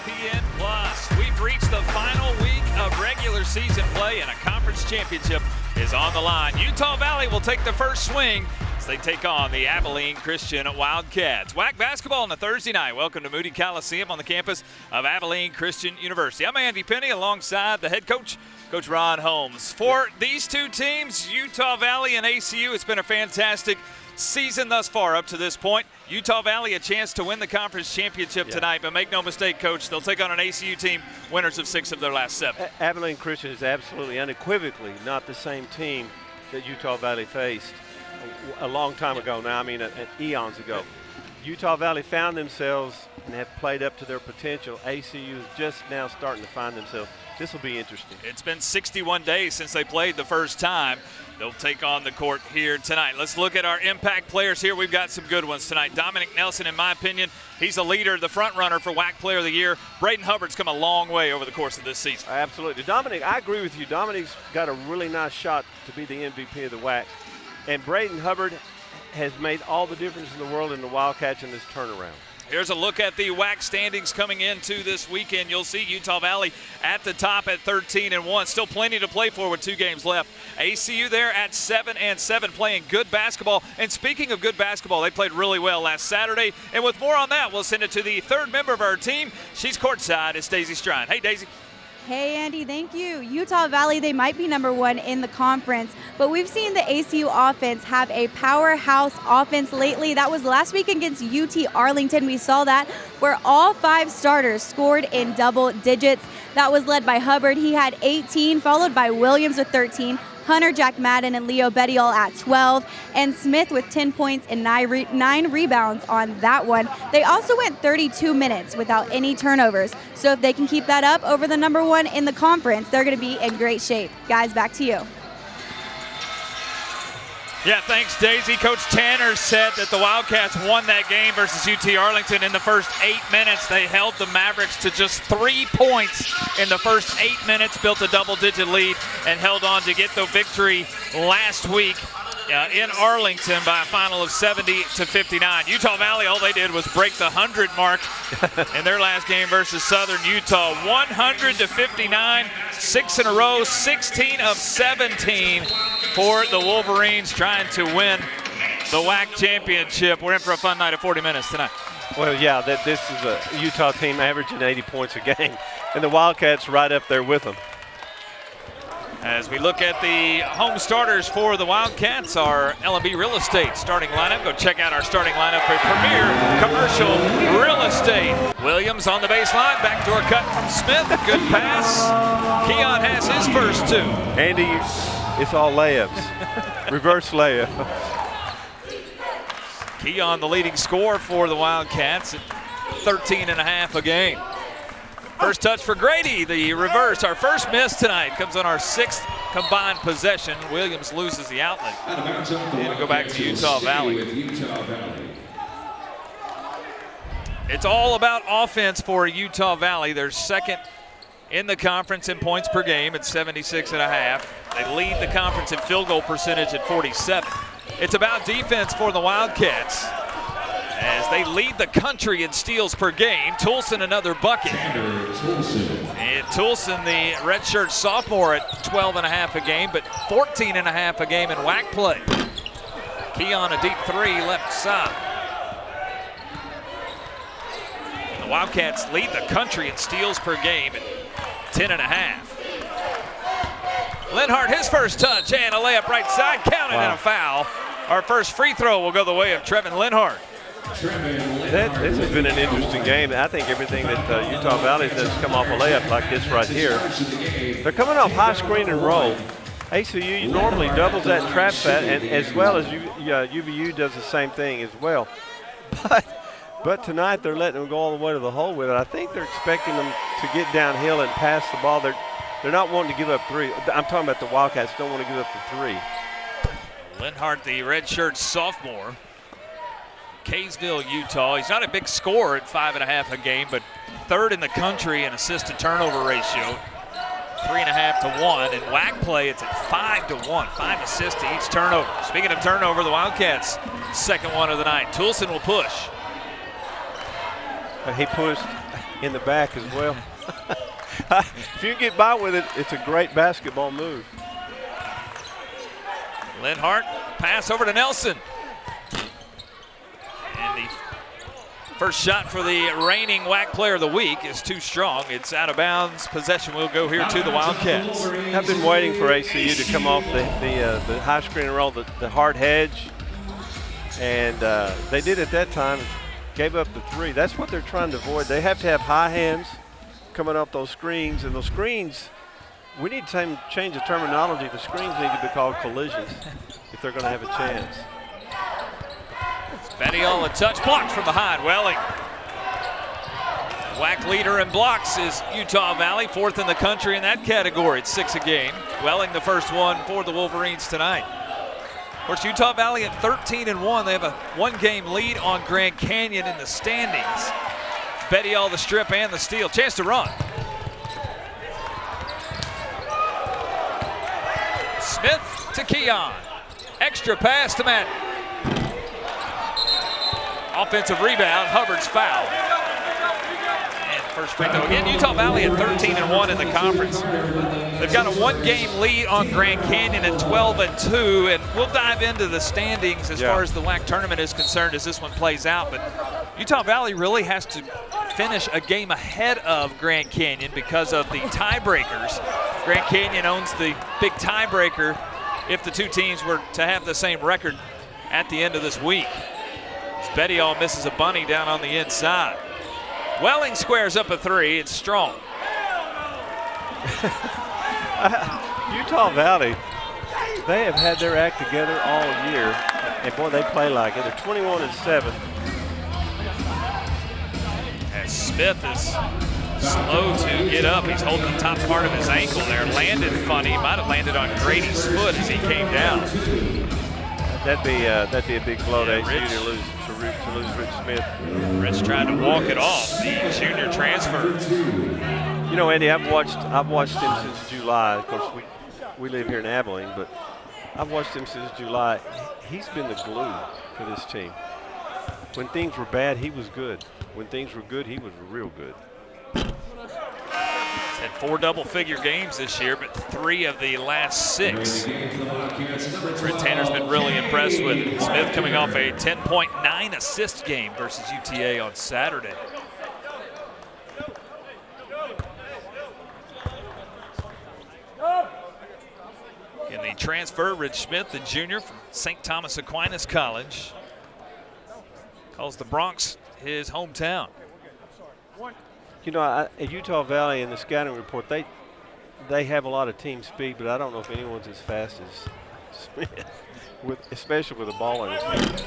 ESPN Plus. We've reached the final week of regular season play, and a conference championship is on the line. Utah Valley will take the first swing as they take on the Abilene Christian Wildcats. WAC basketball on a Thursday night. Welcome to Moody Coliseum on the campus of Abilene Christian University. I'm Andy Penny alongside the head coach, Coach Ron Holmes. For these two teams, Utah Valley and ACU, it's been a fantastic season thus far up to this point. Utah Valley a chance to win the conference championship tonight, but make no mistake, Coach, they'll take on an ACU team, winners of 6 of their last 7. Abilene Christian is absolutely unequivocally not the same team that Utah Valley faced a long time ago now, eons ago. Utah Valley found themselves and have played up to their potential. ACU is just now starting to find themselves. This will be interesting. It's been 61 days since they played the first time. They'll take on the court here tonight. Let's look at our impact players here. We've got some good ones tonight. Dominic Nelson, in my opinion, he's a leader, the front runner for WAC Player of the Year. Braden Hubbard's come a long way over the course of this season. Absolutely. Dominic, I agree with you. Dominic's got a really nice shot to be the MVP of the WAC. And Braden Hubbard has made all the difference in the world in the Wildcats in this turnaround. Here's a look at the WAC standings coming into this weekend. You'll see Utah Valley at the top at 13-1. Still plenty to play for with 2 games left. ACU there at 7-7, playing good basketball. And speaking of good basketball, they played really well last Saturday. And with more on that, we'll send it to the third member of our team. She's courtside. It's Daisy Strine. Hey, Daisy. Hey, Andy, thank you. Utah Valley, they might be number 1 in the conference, but we've seen the ACU offense have a powerhouse offense lately. That was last week against UT Arlington. We saw that, where all 5 starters scored in double digits. That was led by Hubbard. He had 18, followed by Williams with 13, Hunter, Jack Madden, and Leo Betty all at 12, and Smith with 10 points and 9 rebounds on that one. They also went 32 minutes without any turnovers. So if they can keep that up over the number 1 in the conference, they're going to be in great shape. Guys, back to you. Yeah, thanks, Daisy. Coach Tanner said that the Wildcats won that game versus UT Arlington in the first 8 minutes. They held the Mavericks to just 3 points in the first 8 minutes, built a double-digit lead, and held on to get the victory last week in Arlington by a final of 70-59. Utah Valley, all they did was break the 100 mark in their last game versus Southern Utah. 100-59, 6 in a row, 16 of 17 for the Wolverines trying to win the WAC championship. We're in for a fun night of 40 minutes tonight. Well, yeah, this is a Utah team averaging 80 points a game, and the Wildcats right up there with them. As we look at the home starters for the Wildcats, our L&B Real Estate starting lineup. Go check out our starting lineup for Premier Commercial Real Estate. Williams on the baseline, backdoor cut from Smith, good pass. Keon has his first 2. Andy, it's all layups, reverse layup. Keon, the leading scorer for the Wildcats, at 13.5 a game. First touch for Grady, the reverse. Our first miss tonight comes on our 6th combined possession. Williams loses the outlet. And it'll go back to Utah Valley. It's all about offense for Utah Valley. They're second in the conference in points per game at 76.5. They lead the conference in field goal percentage at 47. It's about defense for the Wildcats, as they lead the country in steals per game. Toulson another bucket. And Toulson, the redshirt sophomore, at 12.5 a game, but 14.5 a game in WAC play. Keon a deep 3 left side. And the Wildcats lead the country in steals per game at 10.5. Linhart, his first touch, and a layup right side, counted and a foul. Our first free throw will go the way of Trevin Linhart. This has been an interesting game. I think everything that Utah Valley does come off a layup like this right here. They're coming off high screen and roll. ACU normally doubles that trap set, and as well as UVU does the same thing as well. But tonight they're letting them go all the way to the hole with it. I think they're expecting them to get downhill and pass the ball. They're not wanting to give up 3. I'm talking about the Wildcats don't want to give up the 3. Linhart, the redshirt sophomore. Kaysville, Utah. He's not a big scorer at 5.5 a game, but 3rd in the country in assist-to-turnover ratio, 3.5 to 1. In WAC play, it's at 5 to 1, 5 assists to each turnover. Speaking of turnover, the Wildcats' second one of the night. Toulson will push. He pushed. in the back as well. If you get by with it, it's a great basketball move. Lenhart, pass over to Nelson. And the first shot for the reigning WAC Player of the Week is too strong. It's out of bounds. Possession will go here to the Wildcats. I've been waiting for ACU to come off the high screen and roll, the hard hedge. And they did at that time, gave up the three. That's what they're trying to avoid. They have to have high hands coming up those screens. And those screens, we need to change the terminology. The screens need to be called collisions if they're going to have a chance. Bettiol a touch, blocked from behind. Welling. WAC leader in blocks is Utah Valley, 4th in the country in that category. It's 6 a game. Welling the first one for the Wolverines tonight. Of course, Utah Valley at 13-1. They have a 1-game lead on Grand Canyon in the standings. Bettiol the strip and the steal. Chance to run. Smith to Keon. Extra pass to Madden. Offensive rebound, Hubbard's foul. And first free throw again. Utah Valley at 13-1 in the conference. They've got a 1-game lead on Grand Canyon at 12-2, and we'll dive into the standings as far as the WAC tournament is concerned as this one plays out. But Utah Valley really has to finish a game ahead of Grand Canyon because of the tiebreakers. Grand Canyon owns the big tiebreaker if the two teams were to have the same record at the end of this week. Bettiol misses a bunny down on the inside. Welling squares up a three. It's strong. Utah Valley, they have had their act together all year, and boy, they play like it. They're 21-7. As Smith is slow to get up. He's holding the top part of his ankle there. Landed funny. Might have landed on Grady's foot as he came down. That'd be a big blow to ACU to lose Rich Smith. Rich tried to walk it off, the junior transfer. You know, Andy, I've watched him since July. Of course, we live here in Abilene, but I've watched him since July. He's been the glue for this team. When things were bad, he was good. When things were good, he was real good. He's had 4 double-figure games this year, but 3 of the last 6. Brent Tanner's been really impressed with it. Smith coming off a 10.9 assist game versus UTA on Saturday. In the transfer, Rich Smith, the junior from St. Thomas Aquinas College, calls the Bronx his hometown. You know, at Utah Valley in the scouting report, they have a lot of team speed, but I don't know if anyone's as fast as Smith, especially with a ball in his hand.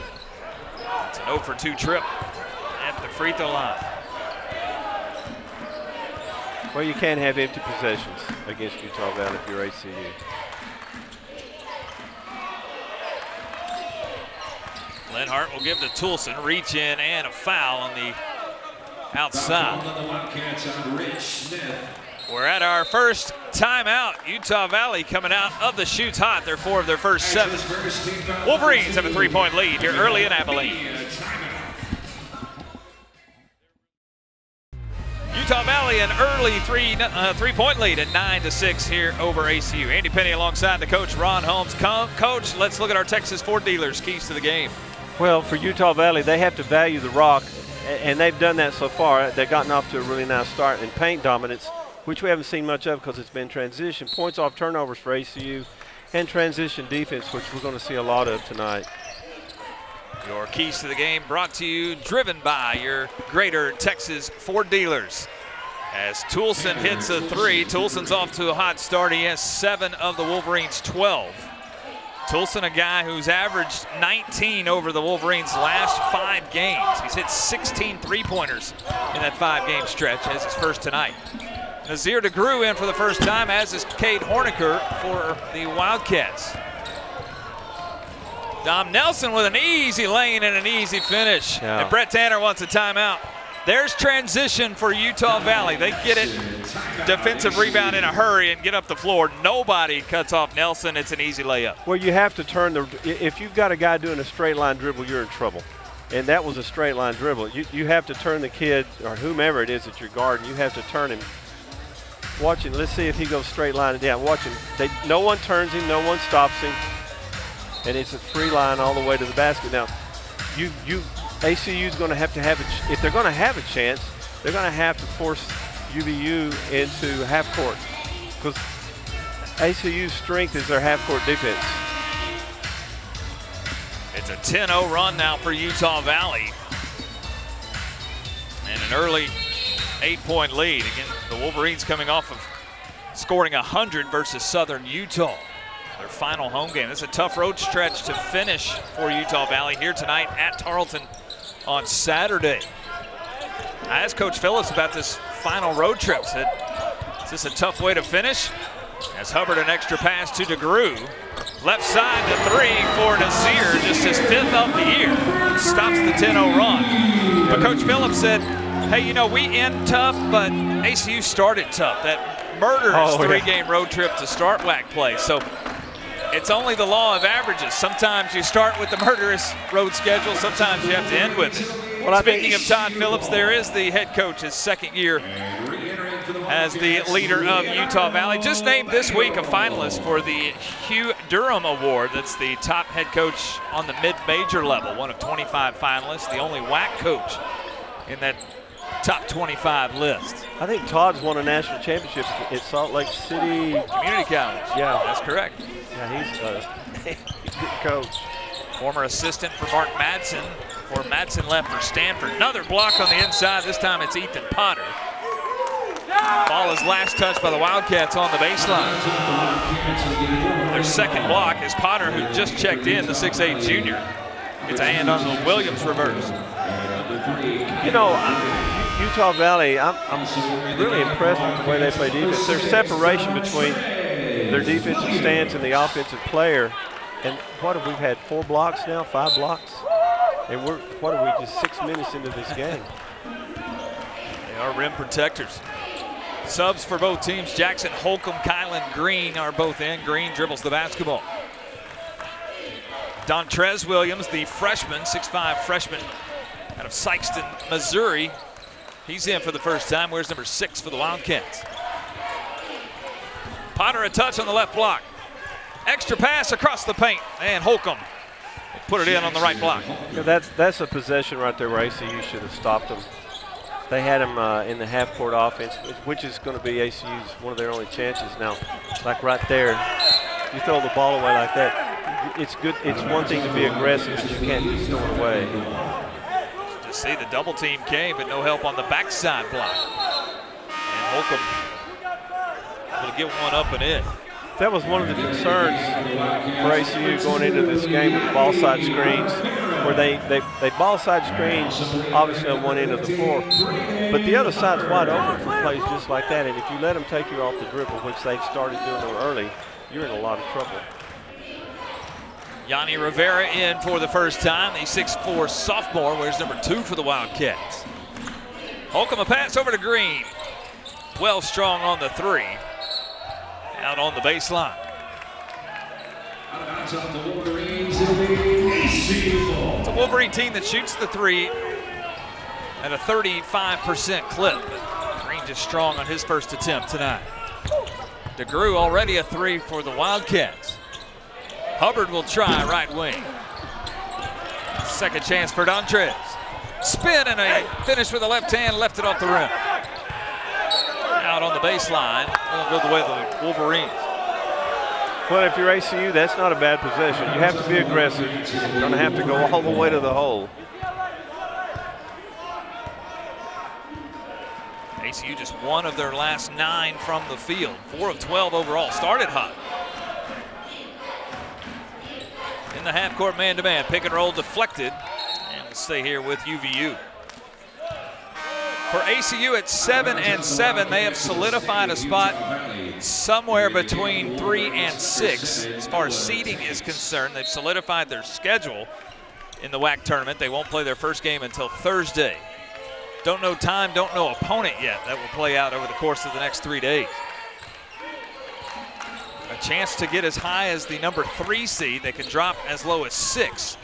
It's an 0 for 2 trip at the free throw line. Well, you can't have empty possessions against Utah Valley if you're ACU. Lenhart will give to Toulson, reach in and a foul on the outside. We're at our first timeout. Utah Valley coming out of the chutes hot. They're 4 of their first 7. Wolverines have a 3-point lead here early in Abilene. Utah Valley an early three-point lead at 9-6 here over ACU. Andy Penny alongside the coach Ron Holmes. Coach, let's look at our Texas Ford dealers' keys to the game. Well, for Utah Valley, they have to value the rock, and they've done that so far. They've gotten off to a really nice start in paint dominance, which we haven't seen much of because it's been transition. Points off turnovers for ACU, and transition defense, which we're going to see a lot of tonight. Your keys to the game brought to you, driven by your Greater Texas Ford dealers. As Toulson hits a 3, Toulson's off to a hot start. He has 7 of the Wolverines' 12. Toulson, a guy who's averaged 19 over the Wolverines' last 5 games. He's hit 16 three-pointers in that 5-game stretch as his first tonight. Nazir DeGrew in for the first time, as is Cade Horniker for the Wildcats. Dom Nelson with an easy lane and an easy finish. Yeah. And Brett Tanner wants a timeout. There's transition for Utah Valley. They get it, defensive rebound in a hurry and get up the floor. Nobody cuts off Nelson. It's an easy layup. Well, you have to turn if you've got a guy doing a straight line dribble, you're in trouble. and that was a straight line dribble. You have to turn the kid, or whomever it is that you're guarding, you have to turn him. Watch him. Let's see if he goes straight line down. Watch him. No one turns him. No one stops him. And it's a free line all the way to the basket. Now, ACU is going to have if they're going to have a chance, they're going to have to force UVU into half court, because ACU's strength is their half court defense. It's a 10-0 run now for Utah Valley. And an early 8-point lead. Again, the Wolverines coming off of scoring 100 versus Southern Utah. Their final home game. This is a tough road stretch to finish for Utah Valley here tonight at Tarleton on Saturday. I asked Coach Phillips about this final road trip. Said, is this a tough way to finish? As Hubbard, an extra pass to DeGrew. Left side to three for Nasir, just his 5th of the year. Stops the 10-0 run. But Coach Phillips said, hey, you know, we end tough, but ACU started tough. That murderous 3-game road trip to start WAC play. So it's only the law of averages. Sometimes you start with the murderous road schedule. Sometimes you have to end with it. Well, speaking of Todd Phillips, there is the head coach, his 2nd year as the leader of Utah Valley. Just named this week a finalist for the Hugh Durham Award. That's the top head coach on the mid-major level, one of 25 finalists, the only WAC coach in that top 25 list. I think Todd's won a national championship at Salt Lake City Community College. Yeah, that's correct. Yeah, he's a good coach. Former assistant for Mark Madsen, before Madsen left for Stanford. Another block on the inside. This time it's Ethan Potter. Ball is last touched by the Wildcats on the baseline. Their 2nd block is Potter, who just checked in, the 6'8 junior. It's a hand on the Williams reverse. You know, Utah Valley, I'm really impressed with the way they play defense. There's separation between their defensive stance and the offensive player. And what have we had, 4 blocks now, 5 blocks? And what are we, just 6 minutes into this game? They are rim protectors. Subs for both teams, Jackson Holcomb, Kylan Green are both in. Green dribbles the basketball. Dontrez Williams, the freshman, 6'5 freshman out of Sykeston, Missouri. He's in for the first time. Wears number 6 for the Wildcats. Potter a touch on the left block. Extra pass across the paint, and Holcomb put it in on the right block. Yeah, that's a possession right there where ACU should have stopped them. They had him in the half-court offense, which is going to be ACU's one of their only chances now. Like right there, you throw the ball away like that. It's good. It's one thing to be aggressive, but you can't just throw it away. Just see the double team came, but no help on the backside block. And Holcomb will get one up and in. That was one of the concerns for ACU going into this game with the ball side screens, where they ball side screens obviously on one end of the floor, but the other side's wide open for plays just like that. And if you let them take you off the dribble, which they've started doing early, you're in a lot of trouble. Yanni Rivera in for the first time. The 6'4 sophomore wears number 2 for the Wildcats. Holcomb a pass over to Green. Well strong on the 3. Out on the baseline. It's a Wolverine team that shoots the 3 at a 35% clip. Green just strong on his first attempt tonight. DeGrew already a 3 for the Wildcats. Hubbard will try right wing. Second chance for Dontrez. Spin and a finish with the left hand, left it off the rim. Out on the baseline, will go the way of the Wolverines. Well, if you're ACU, that's not a bad possession. You have to be aggressive. You're going to have to go all the way to the hole. ACU just 1 of their last 9 from the field. 4 of 12 overall. Started hot. In the half-court man-to-man, pick and roll deflected. And we'll stay here with UVU. For ACU at 7-7, they have solidified a spot somewhere between 3 and 6. As far as seeding is concerned, they've solidified their schedule in the WAC tournament. They won't play their first game until Thursday. Don't know time, don't know opponent yet. That will play out over the course of the next 3 days. A chance to get as high as the number 3 seed. They can drop as low as 6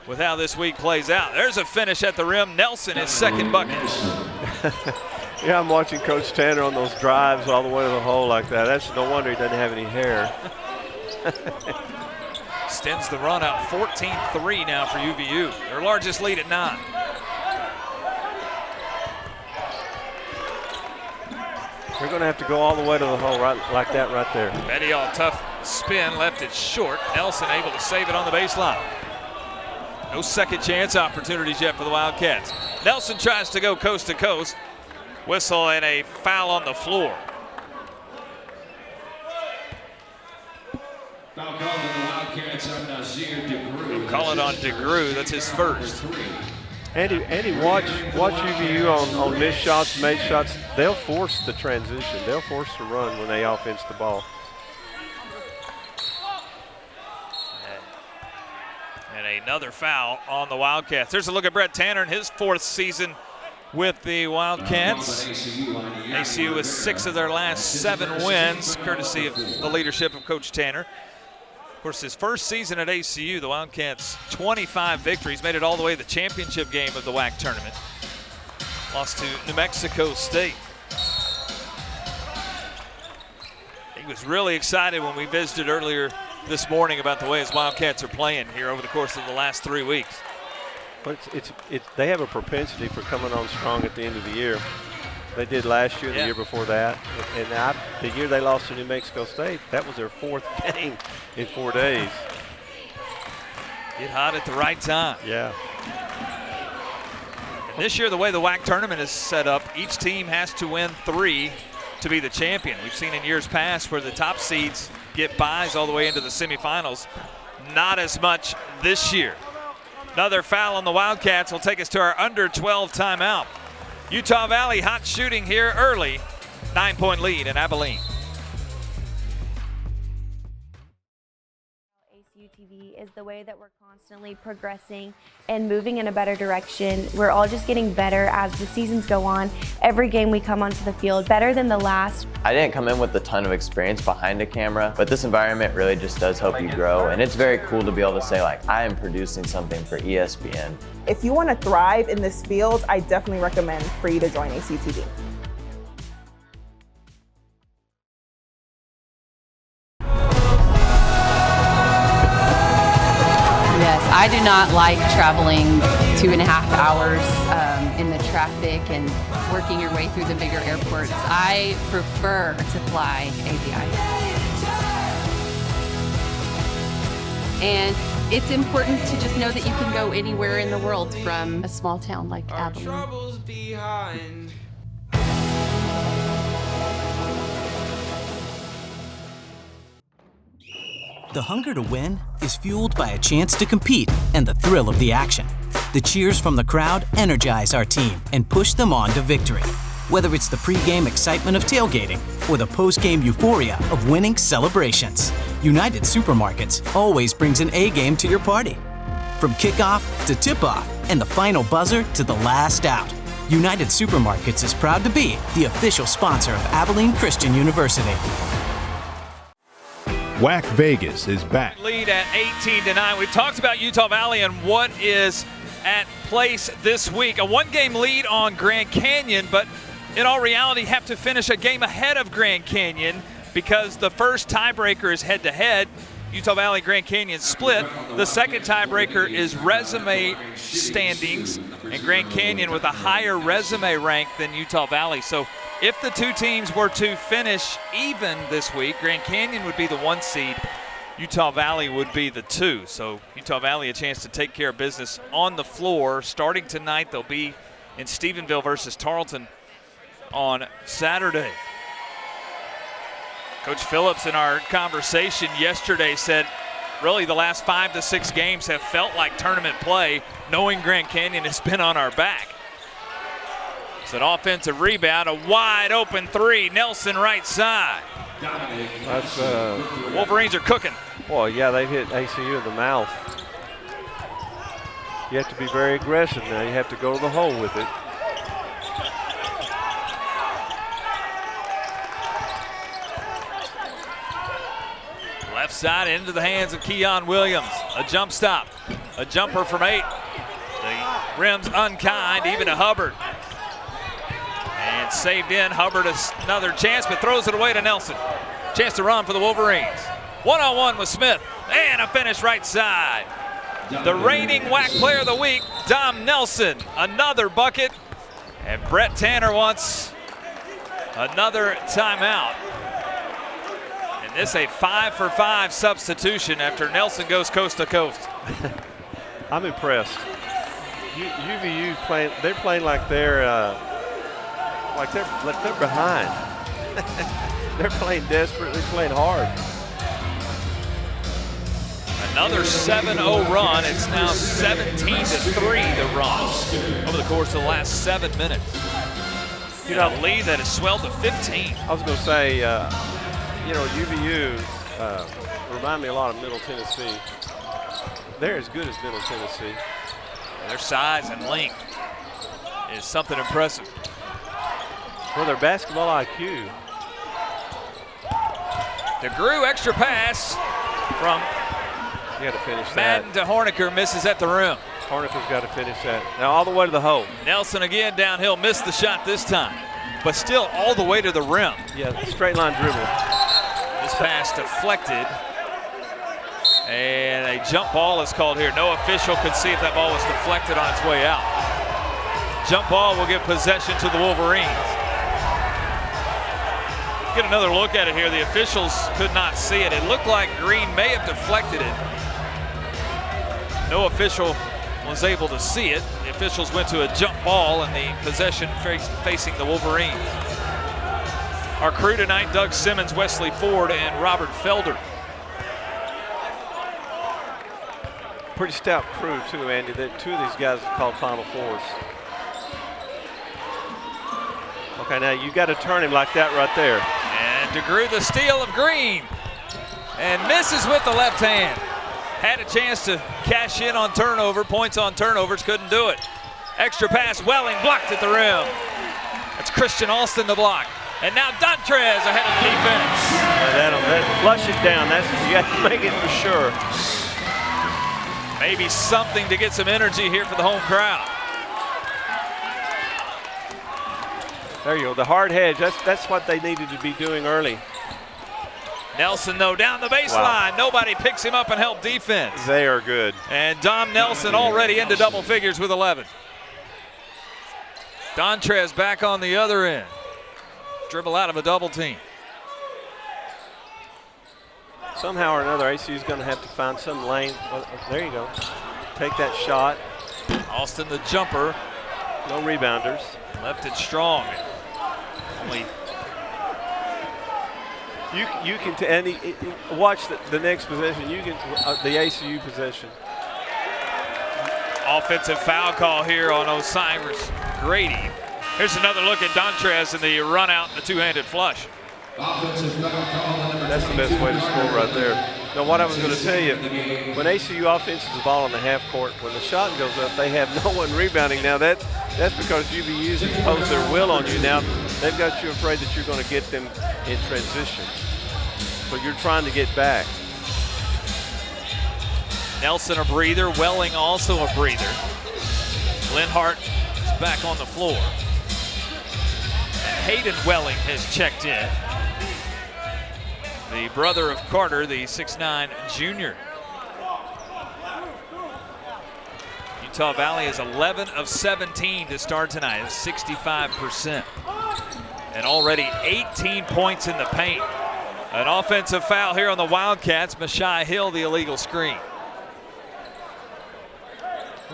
with how this week plays out. There's a finish at the rim. Nelson, his second bucket. Yeah, I'm watching Coach Tanner on those drives all the way to the hole like that. That's no wonder he doesn't have any hair. Extends the run out 14-3 now for UVU. Their largest lead at 9. They're going to have to go all the way to the hole right like that right there. Medial, tough spin, left it short. Nelson able to save it on the baseline. No second chance opportunities yet for the Wildcats. Nelson tries to go coast to coast. Whistle and a foul on the floor. Foul called on the Wildcats on Nazir DeGrew. Call it on DeGrew, that's his first. Andy, watch UVU on missed shots, made shots. They'll force the transition. They'll force the run when they offense the ball. And another foul on the Wildcats. There's a look at Brett Tanner in his 4th season with the Wildcats. ACU with 6 of their last 7 wins, courtesy of the leadership of Coach Tanner. Of course, his first season at ACU, the Wildcats 25 victories, made it all the way to the championship game of the WAC tournament. Lost to New Mexico State. He was really excited when we visited earlier this morning about the way his Wildcats are playing here over the course of the last 3 weeks. But they have a propensity for coming on strong at the end of the year. They did last year, the year before that. And the year they lost to New Mexico State, that was their 4th game in 4 days. Get hot at the right time. Yeah. And this year, the way the WAC tournament is set up, each team has to win 3 to be the champion. We've seen in years past where the top seeds get buys all the way into the semifinals. Not as much this year. Another foul on the Wildcats will take us to our under 12 timeout. Utah Valley hot shooting here early. 9-point lead in Abilene. ACU TV is the way that we're constantly progressing and moving in a better direction. We're all just getting better as the seasons go on. Every game we come onto the field better than the last. I didn't come in with a ton of experience behind a camera, but this environment really just does help you grow. And it's very cool to be able to say, like, I am producing something for ESPN. If you want to thrive in this field, I definitely recommend for you to join ACU TV. Yes, I do not like traveling 2.5 hours in the traffic and working your way through the bigger airports. I prefer to fly ABI. And it's important to just know that you can go anywhere in the world from a small town like Abilene. The hunger to win is fueled by a chance to compete and the thrill of the action. The cheers from the crowd energize our team and push them on to victory. Whether it's the pre-game excitement of tailgating or the post-game euphoria of winning celebrations, United Supermarkets always brings an A-game to your party. From kickoff to tip-off and the final buzzer to the last out, United Supermarkets is proud to be the official sponsor of Abilene Christian University. WAC Vegas is back. Lead at 18-9. We've talked about Utah Valley and what is at place this week. A 1-game lead on Grand Canyon, but in all reality have to finish a game ahead of Grand Canyon because the first tiebreaker is head-to-head. Utah Valley Grand Canyon split. The second tiebreaker is resume standings, and Grand Canyon with a higher resume rank than Utah Valley. So if the two teams were to finish even this week, Grand Canyon would be the 1 seed, Utah Valley would be the 2. So Utah Valley a chance to take care of business on the floor. Starting tonight, they'll be in Stephenville versus Tarleton on Saturday. Coach Phillips in our conversation yesterday said really the last 5 to 6 games have felt like tournament play, knowing Grand Canyon has been on our back. It's an offensive rebound, a wide open 3, Nelson right side. That's Wolverines are cooking. Boy, yeah, they've hit ACU in the mouth. You have to be very aggressive now. You have to go to the hole with it. Left side into the hands of Keon Williams. A jump stop. A jumper from 8. The rim's unkind, even to Hubbard. And saved in. Hubbard another chance, but throws it away to Nelson. Chance to run for the Wolverines. One-on-one with Smith, and a finish right side. The reigning WAC Player of the Week, Dom Nelson, another bucket. And Brett Tanner wants another timeout. And this a 5-for-5 substitution after Nelson goes coast to coast. I'm impressed. UVU playing, they're playing like they're behind. They're playing desperate, they're playing hard. Another 7-0 run. It's now 17-3 the run over the course of the last 7 minutes. You know, a lead that has swelled to 15. I was going to say, you know, UVU remind me a lot of Middle Tennessee. They're as good as Middle Tennessee. Their size and length is something impressive. Well, their basketball IQ. DeGrew extra pass from You got to finish Madden that. to Horniker, misses at the rim. Horniker's got to finish that. Now all the way to the hole. Nelson again downhill, missed the shot this time, but still all the way to the rim. Yeah, straight line dribble. This pass deflected. And a jump ball is called here. No official could see if that ball was deflected on its way out. Jump ball will give possession to the Wolverines. Get another look at it here. The officials could not see it. It looked like Green may have deflected it. No official was able to see it. The officials went to a jump ball and the possession facing the Wolverines. Our crew tonight, Doug Simmons, Wesley Ford, and Robert Felder. Pretty stout crew too, Andy. Two of these guys are called Final Fours. Okay, now you got to turn him like that right there. And DeGrew the steal of Green. And misses with the left hand. Had a chance to cash in on turnover, points on turnovers, couldn't do it. Extra pass, Welling blocked at the rim. That's Christian Alston the block. And now Dontrez ahead of the defense. That'll flush it down. You have to make it for sure. Maybe something to get some energy here for the home crowd. There you go, the hard hedge. That's what they needed to be doing early. Nelson, though, down the baseline. Wow. Nobody picks him up and help defense. They are good. And Dom Nelson already into double figures with 11. Dontrez back on the other end. Dribble out of a double team. Somehow or another, ACU's going to have to find some lane. There you go. Take that shot. Alston the jumper. No rebounders. Left it strong. Only you can Andy, watch the next possession. You can the ACU possession. Offensive foul call here on Osiris Grady. Here's another look at Dontrez in the run out, the two-handed flush. That's the best way to score right there. Now, what I was going to tell you, when ACU offenses the ball on the half court, when the shot goes up, they have no one rebounding. Now, that's because UVU's imposed their will on you. Now, they've got you afraid that you're going to get them in transition. So you're trying to get back. Nelson a breather, Welling also a breather. Linhart is back on the floor. And Hayden Welling has checked in. The brother of Carter, the 6'9" junior. Utah Valley is 11 of 17 to start tonight, 65%. And already 18 points in the paint. An offensive foul here on the Wildcats. Mashai Hill, the illegal screen.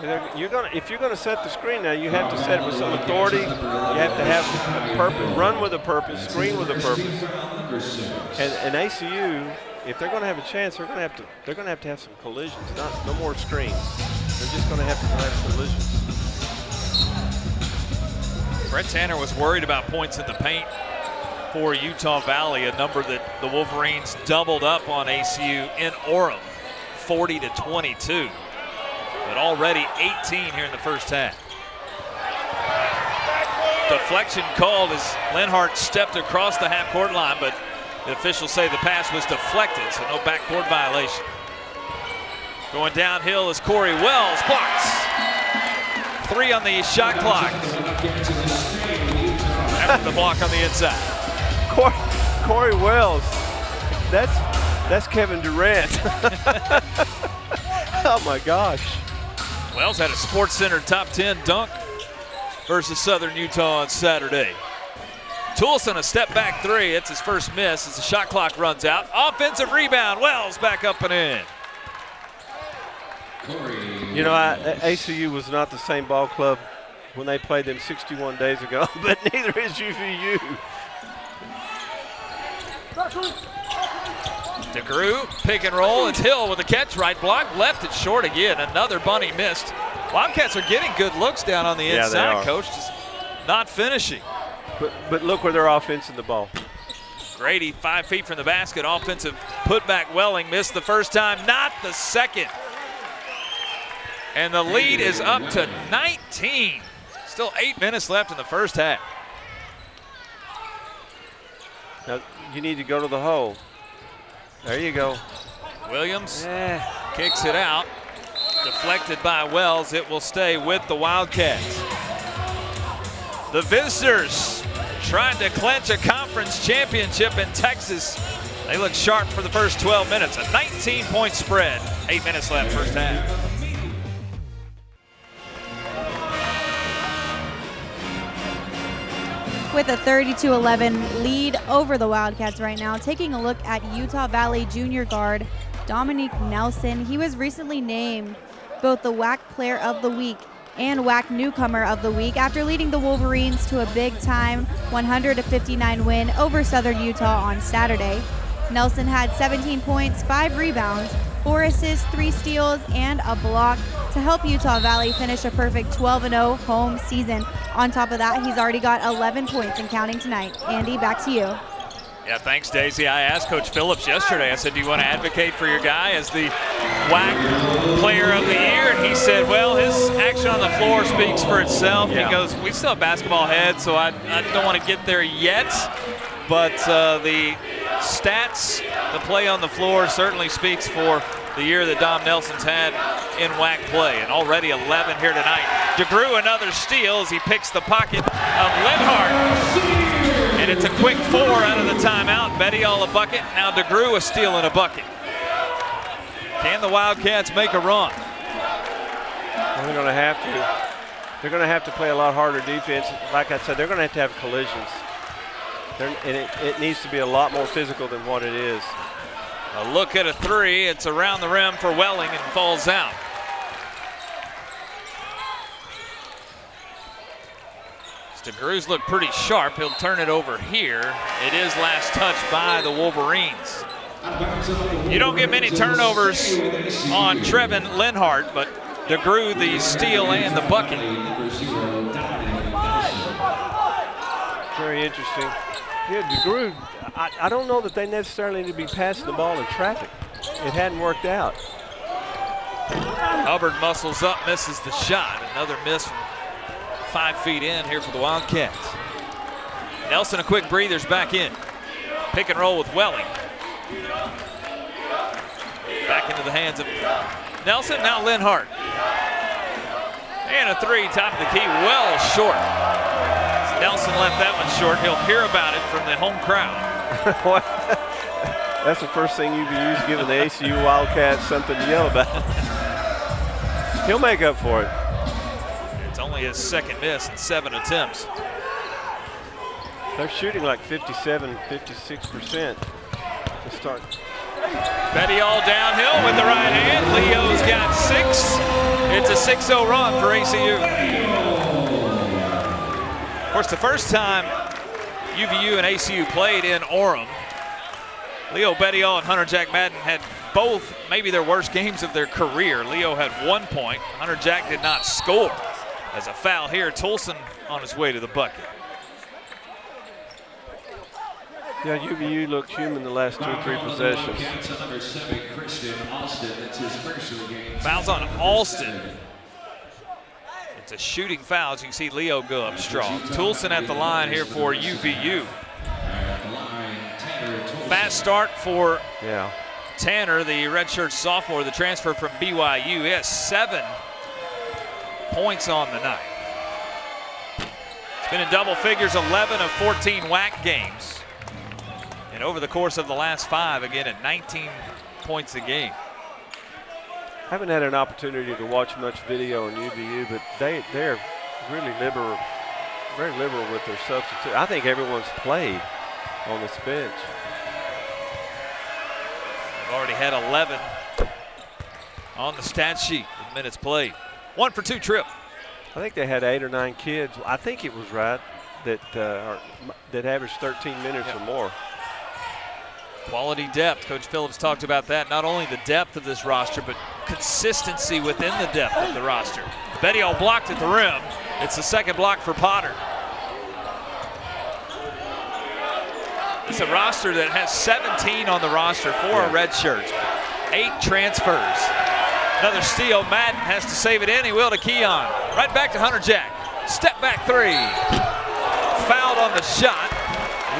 If you're gonna set the screen now, you have to set it with some authority. You have to have a purpose, run with a purpose, screen with a purpose. And ACU, if they're gonna have a chance, they're gonna have to have some collisions. No more screens. They're just gonna have to have collisions. Brett Tanner was worried about points in the paint for Utah Valley, a number that the Wolverines doubled up on ACU in Orem, 40-22. But already 18 here in the first half. Deflection called as Linhart stepped across the half-court line, but the officials say the pass was deflected, so no backcourt violation. Going downhill is Corey Wells, blocks. 3 on the shot clock. After the block on the inside. Corey Wells, that's Kevin Durant. Oh my gosh. Wells had a Sports Center top 10 dunk versus Southern Utah on Saturday. Toulson a step back 3. It's his first miss as the shot clock runs out. Offensive rebound. Wells back up and in. You know, ACU was not the same ball club when they played them 61 days ago, but neither is UVU. DeGrew, pick and roll. It's Hill with a catch, right block, left it short again. Another bunny missed. Wildcats are getting good looks down on the inside, Coach, just not finishing. But look where they're offensing the ball. Grady 5 feet from the basket, offensive putback. Welling missed the first time, not the second. And the lead is up to 19. Still 8 minutes left in the first half. Now, you need to go to the hole. There you go. Williams kicks it out. Deflected by Wells. It will stay with the Wildcats. The visitors trying to clinch a conference championship in Texas. They look sharp for the first 12 minutes. A 19-point spread. 8 minutes left first half. With a 32-11 lead over the Wildcats right now. Taking a look at Utah Valley junior guard Dominique Nelson. He was recently named both the WAC Player of the Week and WAC Newcomer of the Week after leading the Wolverines to a big-time 100-59 win over Southern Utah on Saturday. Nelson had 17 points, 5 rebounds, 4 assists, 3 steals, and a block to help Utah Valley finish a perfect 12-0 home season. On top of that, he's already got 11 points and counting tonight. Andy, back to you. Yeah, thanks, Daisy. I asked Coach Phillips yesterday, I said, do you want to advocate for your guy as the WAC Player of the Year? And he said, well, his action on the floor speaks for itself. Yeah. He goes, we still have basketball heads, so I don't want to get there yet. But the stats, the play on the floor certainly speaks for the year that Dom Nelson's had in WAC play. And already 11 here tonight. DeGrew another steal as he picks the pocket of Lenhart. And it's a quick 4 out of the timeout. Betty all a bucket. Now DeGrew a steal and a bucket. Can the Wildcats make a run? Well, they're going to have to. They're going to have to play a lot harder defense. Like I said, they're going to have collisions. And it needs to be a lot more physical than what it is. A look at a 3. It's around the rim for Welling and falls out. DeGrew's look pretty sharp. He'll turn it over here. It is last touch by the Wolverines. You don't get many turnovers on Trevin Lenhart, but DeGrew the steal and the bucket. Very interesting. Yeah, DeGrew, I don't know that they necessarily need to be passing the ball in traffic. It hadn't worked out. Hubbard muscles up, misses the shot. Another miss from 5 feet in here for the Wildcats. Nelson a quick breather's back in. Pick and roll with Welling. Back into the hands of Nelson, now Lenhart. And a 3, top of the key, well short. Nelson left that one short. He'll hear about it from the home crowd. That's the first thing UVU's giving the ACU Wildcats something to yell about. He'll make up for it. It's only his second miss in 7 attempts. They're shooting like 57, 56% to start. Betty all downhill with the right hand. Leo's got 6. It's a 6-0 run for ACU. Of course, the first time UVU and ACU played in Orem, Leo Bettiol and Hunter Jack Madden had both maybe their worst games of their career. Leo had 1 point. Hunter Jack did not score. As a foul here, Toulson on his way to the bucket. Yeah, UVU looked human the last 2 or 3 possessions. Fouls on Alston. It's a shooting foul, as you can see Leo go up strong. Toulson at the line here for UVU. Fast start for Tanner, the redshirt sophomore, the transfer from BYU. He has 7 points on the night. He's been in double figures 11 of 14 WAC games. And over the course of the last 5, again at 19 points a game. Haven't had an opportunity to watch much video on UVU, but they're really liberal, very liberal with their substitute. I think everyone's played on this bench. They've already had 11 on the stat sheet with minutes played. 1 for 2 trip. I think they had 8 or 9 kids. I think it was right that averaged 13 minutes or more. Quality depth. Coach Phillips talked about that. Not only the depth of this roster, but consistency within the depth of the roster. Bettiol blocked at the rim. It's the second block for Potter. It's a roster that has 17 on the roster, 4 are red shirts, 8 transfers. Another steal. Madden has to save it in. He will to Keon. Right back to Hunter Jack. Step back 3. Fouled on the shot.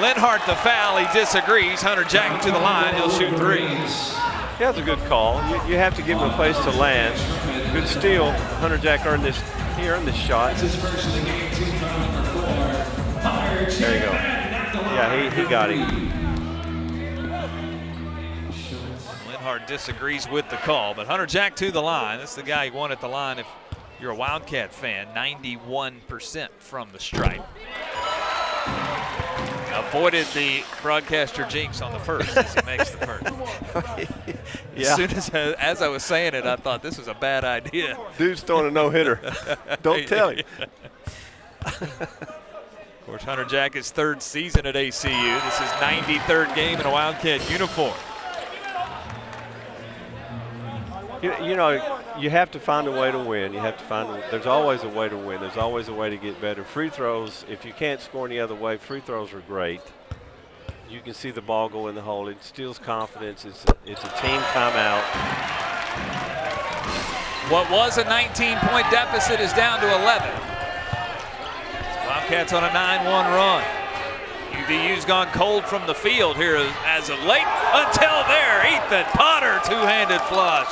Lenhart the foul. He disagrees. Hunter Jack to the line. He'll shoot 3. Yeah, that's a good call. You have to give him a place to land. Good steal. Hunter Jack earned this. He earned this shot. There you go. Yeah, he got him. Lenhart disagrees with the call, but Hunter Jack to the line. That's the guy you want at the line if you're a Wildcat fan. 91% from the stripe. Avoided the broadcaster jinx on the first as he makes the first. Yeah. As soon as I was saying it, I thought this was a bad idea. Dude's throwing a no-hitter. Don't tell him. Of course, Hunter Jack is 3rd season at ACU. This is 93rd game in a Wildcat uniform. You know, you have to find a way to win. You have to find. There's always a way to win. There's always a way to get better. Free throws, if you can't score any other way, free throws are great. You can see the ball go in the hole. It steals confidence. It's a team timeout. What was a 19-point deficit is down to 11. Wildcats on a 9-1 run. UVU's gone cold from the field here as of late. Until there, Ethan Potter, 2-handed flush.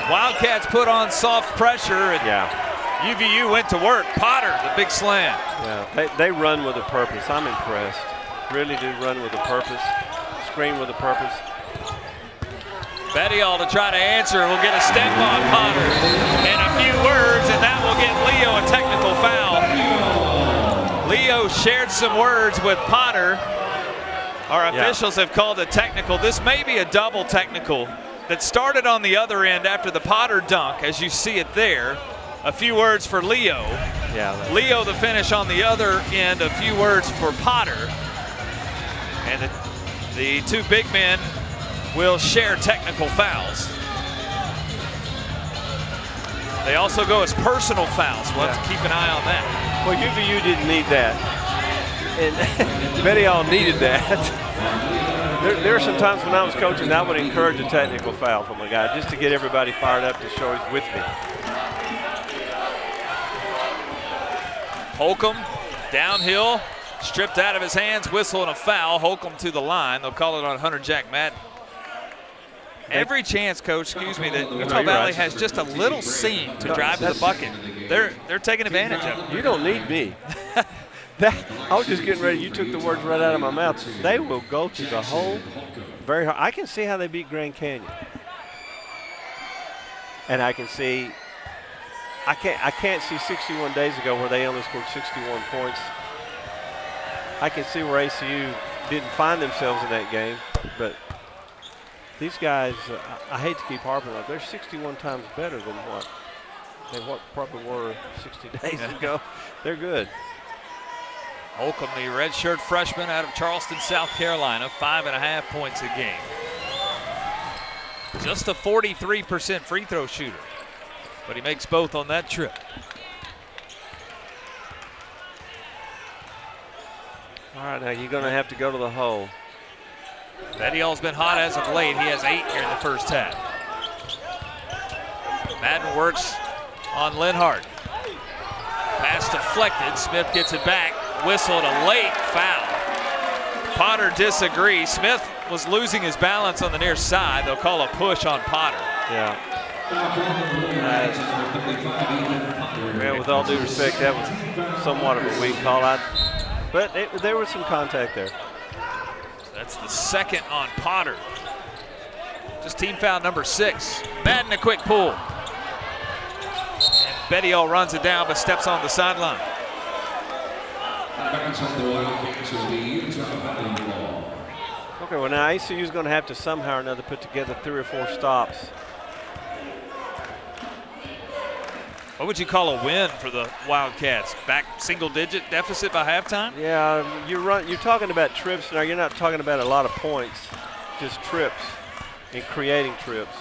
Wildcats put on soft pressure, and UVU went to work. Potter, the big slam. Yeah, they run with a purpose. I'm impressed. Really do run with a purpose. Screen with a purpose. Bettiol to try to answer. We'll get a step on Potter. And a few words, and that will get Leo a technical foul. Leo shared some words with Potter. Our officials have called it technical. This may be a double technical that started on the other end after the Potter dunk, as you see it there. A few words for Leo. Yeah. Leo the finish on the other end, a few words for Potter. And the 2 big men will share technical fouls. They also go as personal fouls. We'll have to keep an eye on that. Well, UVU didn't need that. And Bettiol needed that. There are some times when I was coaching, I would encourage a technical foul from a guy just to get everybody fired up to show he's with me. Holcomb downhill, stripped out of his hands, whistle and a foul. Holcomb to the line. They'll call it on Hunter Jack Madden. Every chance, Coach, that Utah Valley has just a little seam to drive to the bucket. They're taking advantage of it. You don't need me. I was just getting ready. You took the words right out of my mouth. They will go to the hole very hard. I can see how they beat Grand Canyon. And I can see, I can't see 61 days ago where they only scored 61 points. I can see where ACU didn't find themselves in that game, but these guys, I hate to keep harping on it, they're 61 times better than what probably were 60 days ago. They're good. Holcomb, the redshirt freshman out of Charleston, South Carolina, 5.5 points a game. Just a 43% free throw shooter, but he makes both on that trip. All right, now you're going to have to go to the hole. Bettiol's been hot as of late. He has 8 here in the first half. Madden works on Lenhart. Pass deflected. Smith gets it back. Whistled a late foul. Potter disagrees. Smith was losing his balance on the near side. They'll call a push on Potter. Yeah. Man, with all due respect, that was somewhat of a weak call out, but there was some contact there. That's the second on Potter. Just team foul number 6. Madden a quick pull. And Bettiol runs it down but steps on the sideline. Okay, well now ACU is going to have to somehow or another put together 3 or 4 stops. What would you call a win for the Wildcats? Back single-digit deficit by halftime? Yeah, you're talking about trips now. You're not talking about a lot of points, just trips and creating trips.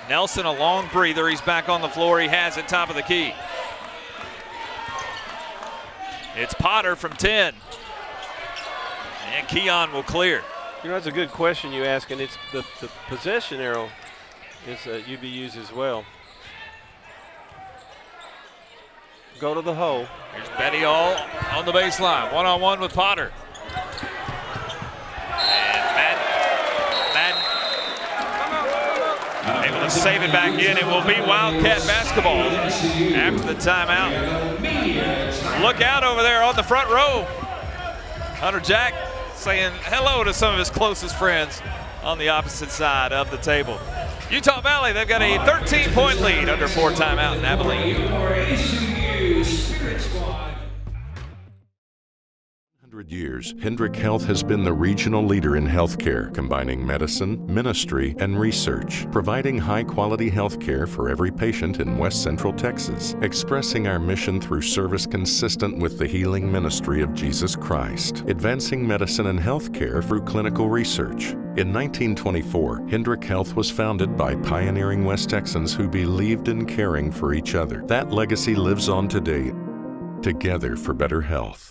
Nelson, a long breather. He's back on the floor. He has it top of the key. It's Potter from 10. And Keon will clear. You know, that's a good question you ask, and it's the possession arrow is UVU's as well. Go to the hole. Here's Bettiol on the baseline, one-on-one with Potter. And Madden able to save it back in. It will be Wildcat basketball after the timeout. Look out over there on the front row. Hunter Jack saying hello to some of his closest friends on the opposite side of the table. Utah Valley, they've got a 13-point lead under 4 timeout in Abilene. 100 years, Hendrick Health has been the regional leader in healthcare, combining medicine, ministry, and research, providing high-quality healthcare for every patient in West Central Texas, expressing our mission through service consistent with the healing ministry of Jesus Christ, advancing medicine and healthcare through clinical research. In 1924, Hendrick Health was founded by pioneering West Texans who believed in caring for each other. That legacy lives on today, together for better health.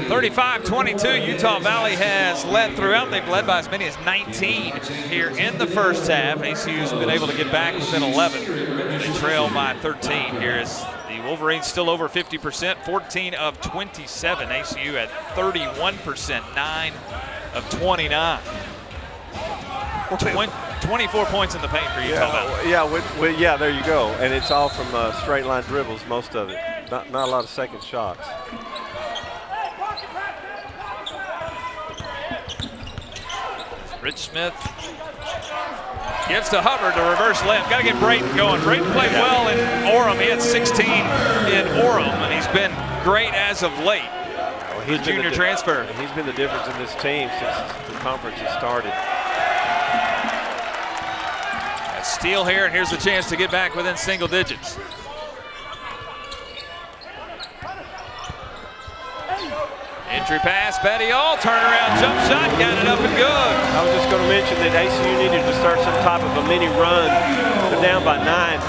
$35-22, Utah Valley has led throughout. They've led by as many as 19 here in the first half. ACU's been able to get back within 11. They trail by 13 here as the Wolverines still over 50%, 14 of 27. ACU at 31%, 9 of 29. 24 points in the paint for Utah Valley. Yeah, there you go. And it's all from straight line dribbles, most of it. Not a lot of second shots. Rich Smith gives to Hubbard, the reverse layup. Got to get Brayton going. Brayton played well in Orem. He had 16 in Orem, and he's been great as of late. He's junior transfer. He's been the difference in this team since the conference has started. A steal here, and here's the chance to get back within single digits. Entry pass, Bettiol, turnaround jump shot, got it up and good. I was just going to mention that ACU needed to start some type of a mini run. They're down by 9.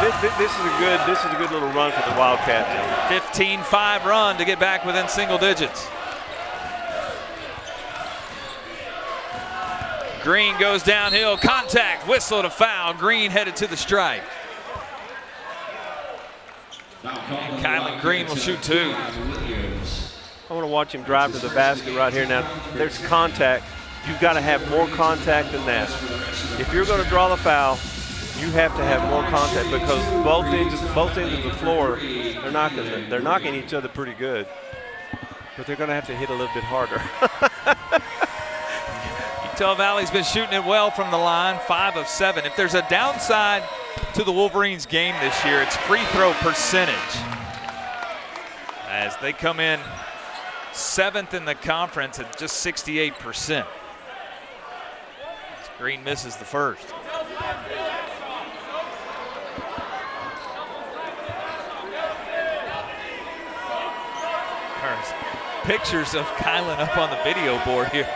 This is a good little run for the Wildcats. 15-5 run to get back within single digits. Green goes downhill, contact, whistle to foul. Green headed to the stripe. And Kylan Green will shoot 2. I want to watch him drive to the basket right here. Now, there's contact. You've got to have more contact than that. If you're going to draw the foul, you have to have more contact because both ends of the floor, they're knocking each other pretty good, but they're going to have to hit a little bit harder. Utah Valley's been shooting it well from the line, 5 of 7. If there's a downside to the Wolverines game this year, it's free throw percentage, as they come in 7th in the conference at just 68%. As Green misses the first. There's pictures of Kylan up on the video board here.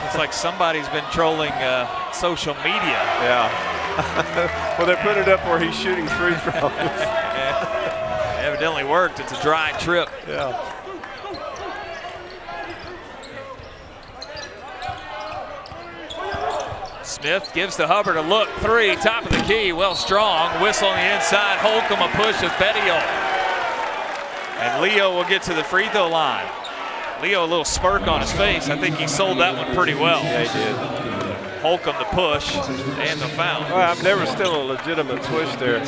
It's like somebody's been trolling social media. Yeah. Well, they're putting it up where he's shooting free throws. Yeah. Evidently worked. It's a dry trip. Yeah. Smith gives to Hubbard a look. 3, top of the key. Well, strong. Whistle on the inside. Holcomb a push of Bettiol. And Leo will get to the free throw line. Leo, a little smirk on his face. I think he sold that one pretty well. Yeah, he did. Holcomb the push and the foul. Well, there was still a legitimate push there.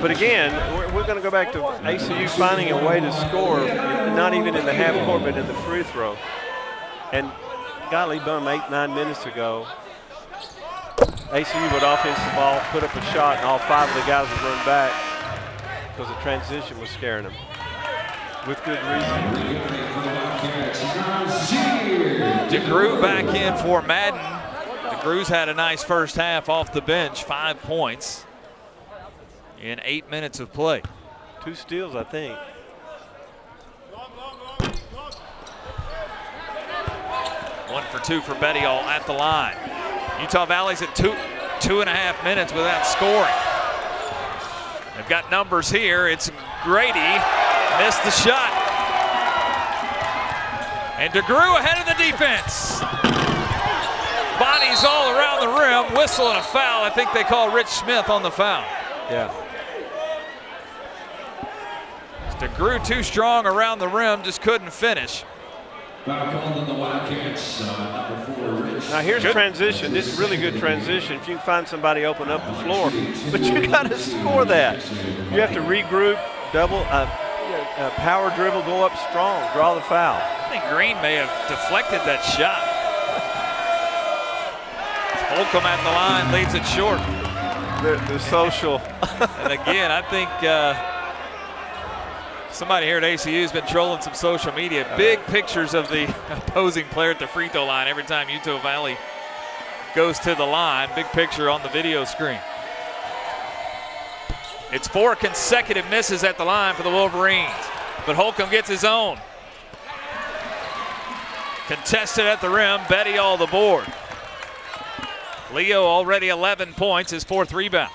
But again, we're going to go back to ACU finding a way to score, not even in the half court, but in the free throw. And golly bum, 8-9 minutes ago, ACU would offense the ball, put up a shot, and all 5 of the guys would run back because the transition was scaring them. With good reason. DeGrew back in for Madden. DeGrew's had a nice first half off the bench, 5 points in 8 minutes of play. 2 steals, I think. One for 2 for Bettiol at the line. Utah Valley's at 2.5 minutes without scoring. They've got numbers here. It's Grady. Missed the shot. And DeGrew ahead of the defense. Bodies all around the rim. Whistle and a foul. I think they call Rich Smith on the foul. Yeah. DeGrew too strong around the rim, just couldn't finish. Now here's transition. This is really good transition. If you can find somebody open up the floor, but you got to score that. You have to regroup, double, power dribble, go up strong, draw the foul. I think Green may have deflected that shot. Holcomb at the line, leaves it short. The social. And again, I think somebody here at ACU has been trolling some social media. Big pictures of the opposing player at the free throw line every time Utah Valley goes to the line. Big picture on the video screen. It's 4 consecutive misses at the line for the Wolverines, but Holcomb gets his own. Contested at the rim, Bettiol the board. Leo already 11 points, his 4th rebound.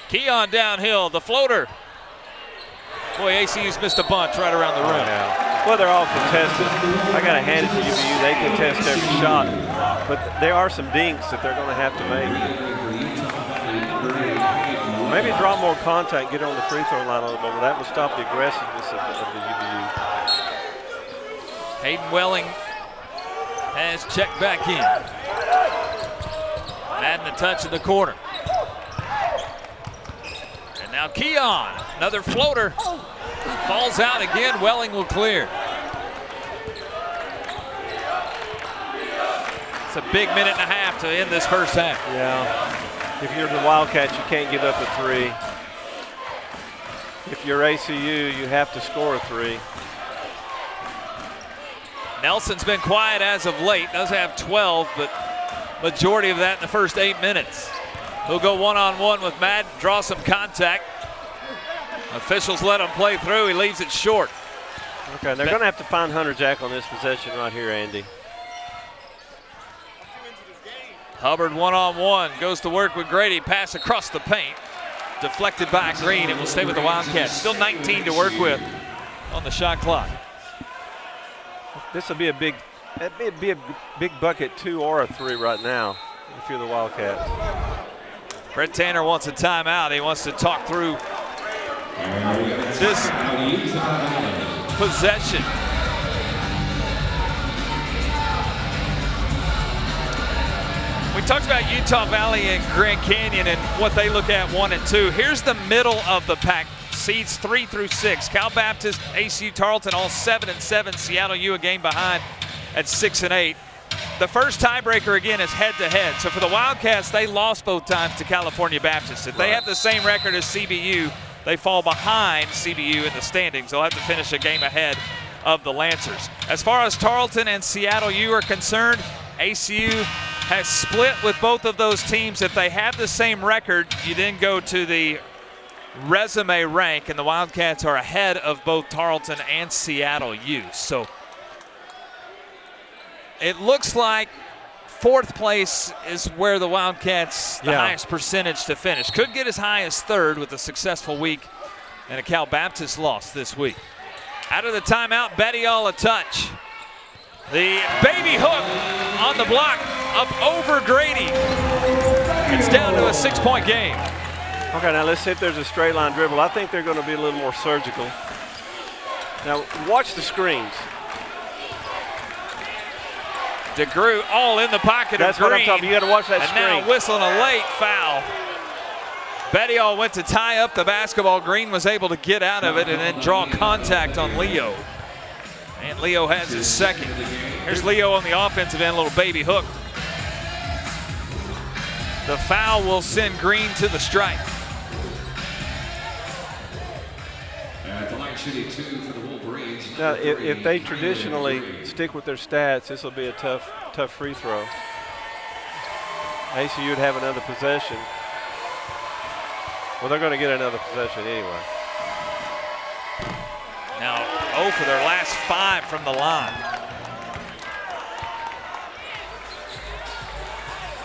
Keon downhill, the floater. Boy, ACU's missed a bunch right around the rim. Yeah. Well, they're all contested. I got to hand it to UVU. They contest every shot, but there are some dinks that they're going to have to make. Maybe draw more contact, get on the free throw line a little bit, but that would stop the aggressiveness of the UVU. Hayden Welling has checked back in. Adding a touch in the corner. And now Keon, another floater. Falls out again, Welling will clear. It's a big minute and a half to end this first half. Yeah, if you're the Wildcats, you can't give up a 3. If you're ACU, you have to score a 3. Nelson's been quiet as of late, does have 12, but majority of that in the first 8 minutes. He'll go one-on-one with Madden, draw some contact. Officials let him play through, he leaves it short. Okay, they're going to have to find Hunter Jack on this possession right here, Andy. Hubbard one-on-one, goes to work with Grady, pass across the paint. Deflected by Green, and will stay with the Wildcats. Still 19 to work with on the shot clock. This will be a big bucket, 2 or a 3 right now if you're the Wildcats. Brett Tanner wants a timeout. He wants to talk through this possession. We've talked about Utah Valley and Grand Canyon and what they look at 1 and 2. Here's the middle of the pack. Seeds 3 through 6. Cal Baptist, ACU Tarleton, all 7 and 7. Seattle U a game behind at 6 and 8. The first tiebreaker again is head-to-head. So for the Wildcats, they lost both times to California Baptist. If they have the same record as CBU, they fall behind CBU in the standings. They'll have to finish a game ahead of the Lancers. As far as Tarleton and Seattle U are concerned, ACU has split with both of those teams. If they have the same record, you then go to the resume rank, and the Wildcats are ahead of both Tarleton and Seattle U. So it looks like 4th place is where the Wildcats, the highest percentage to finish. Could get as high as 3rd with a successful week and a Cal Baptist loss this week. Out of the timeout, Betty All a touch. The baby hook on the block up over Grady. It's down to a 6-point game. Okay, now let's see if there's a straight line dribble. I think they're going to be a little more surgical. Now watch the screens. DeGrew all in the pocket That's of Green. what I'm talking about. You got to watch that and screen. now whistling a late foul. Betty All went to tie up the basketball. Green was able to get out of it and then draw contact on Leo. And Leo has his second. Here's Leo on the offensive end, a little baby hook. The foul will send Green to the stripe. At the line shooting 2 for the Wolverines. Now, if they traditionally stick with their stats, this will be a tough free throw. ACU would have another possession. Well, they're going to get another possession anyway. Now 0 for their last 5 from the line.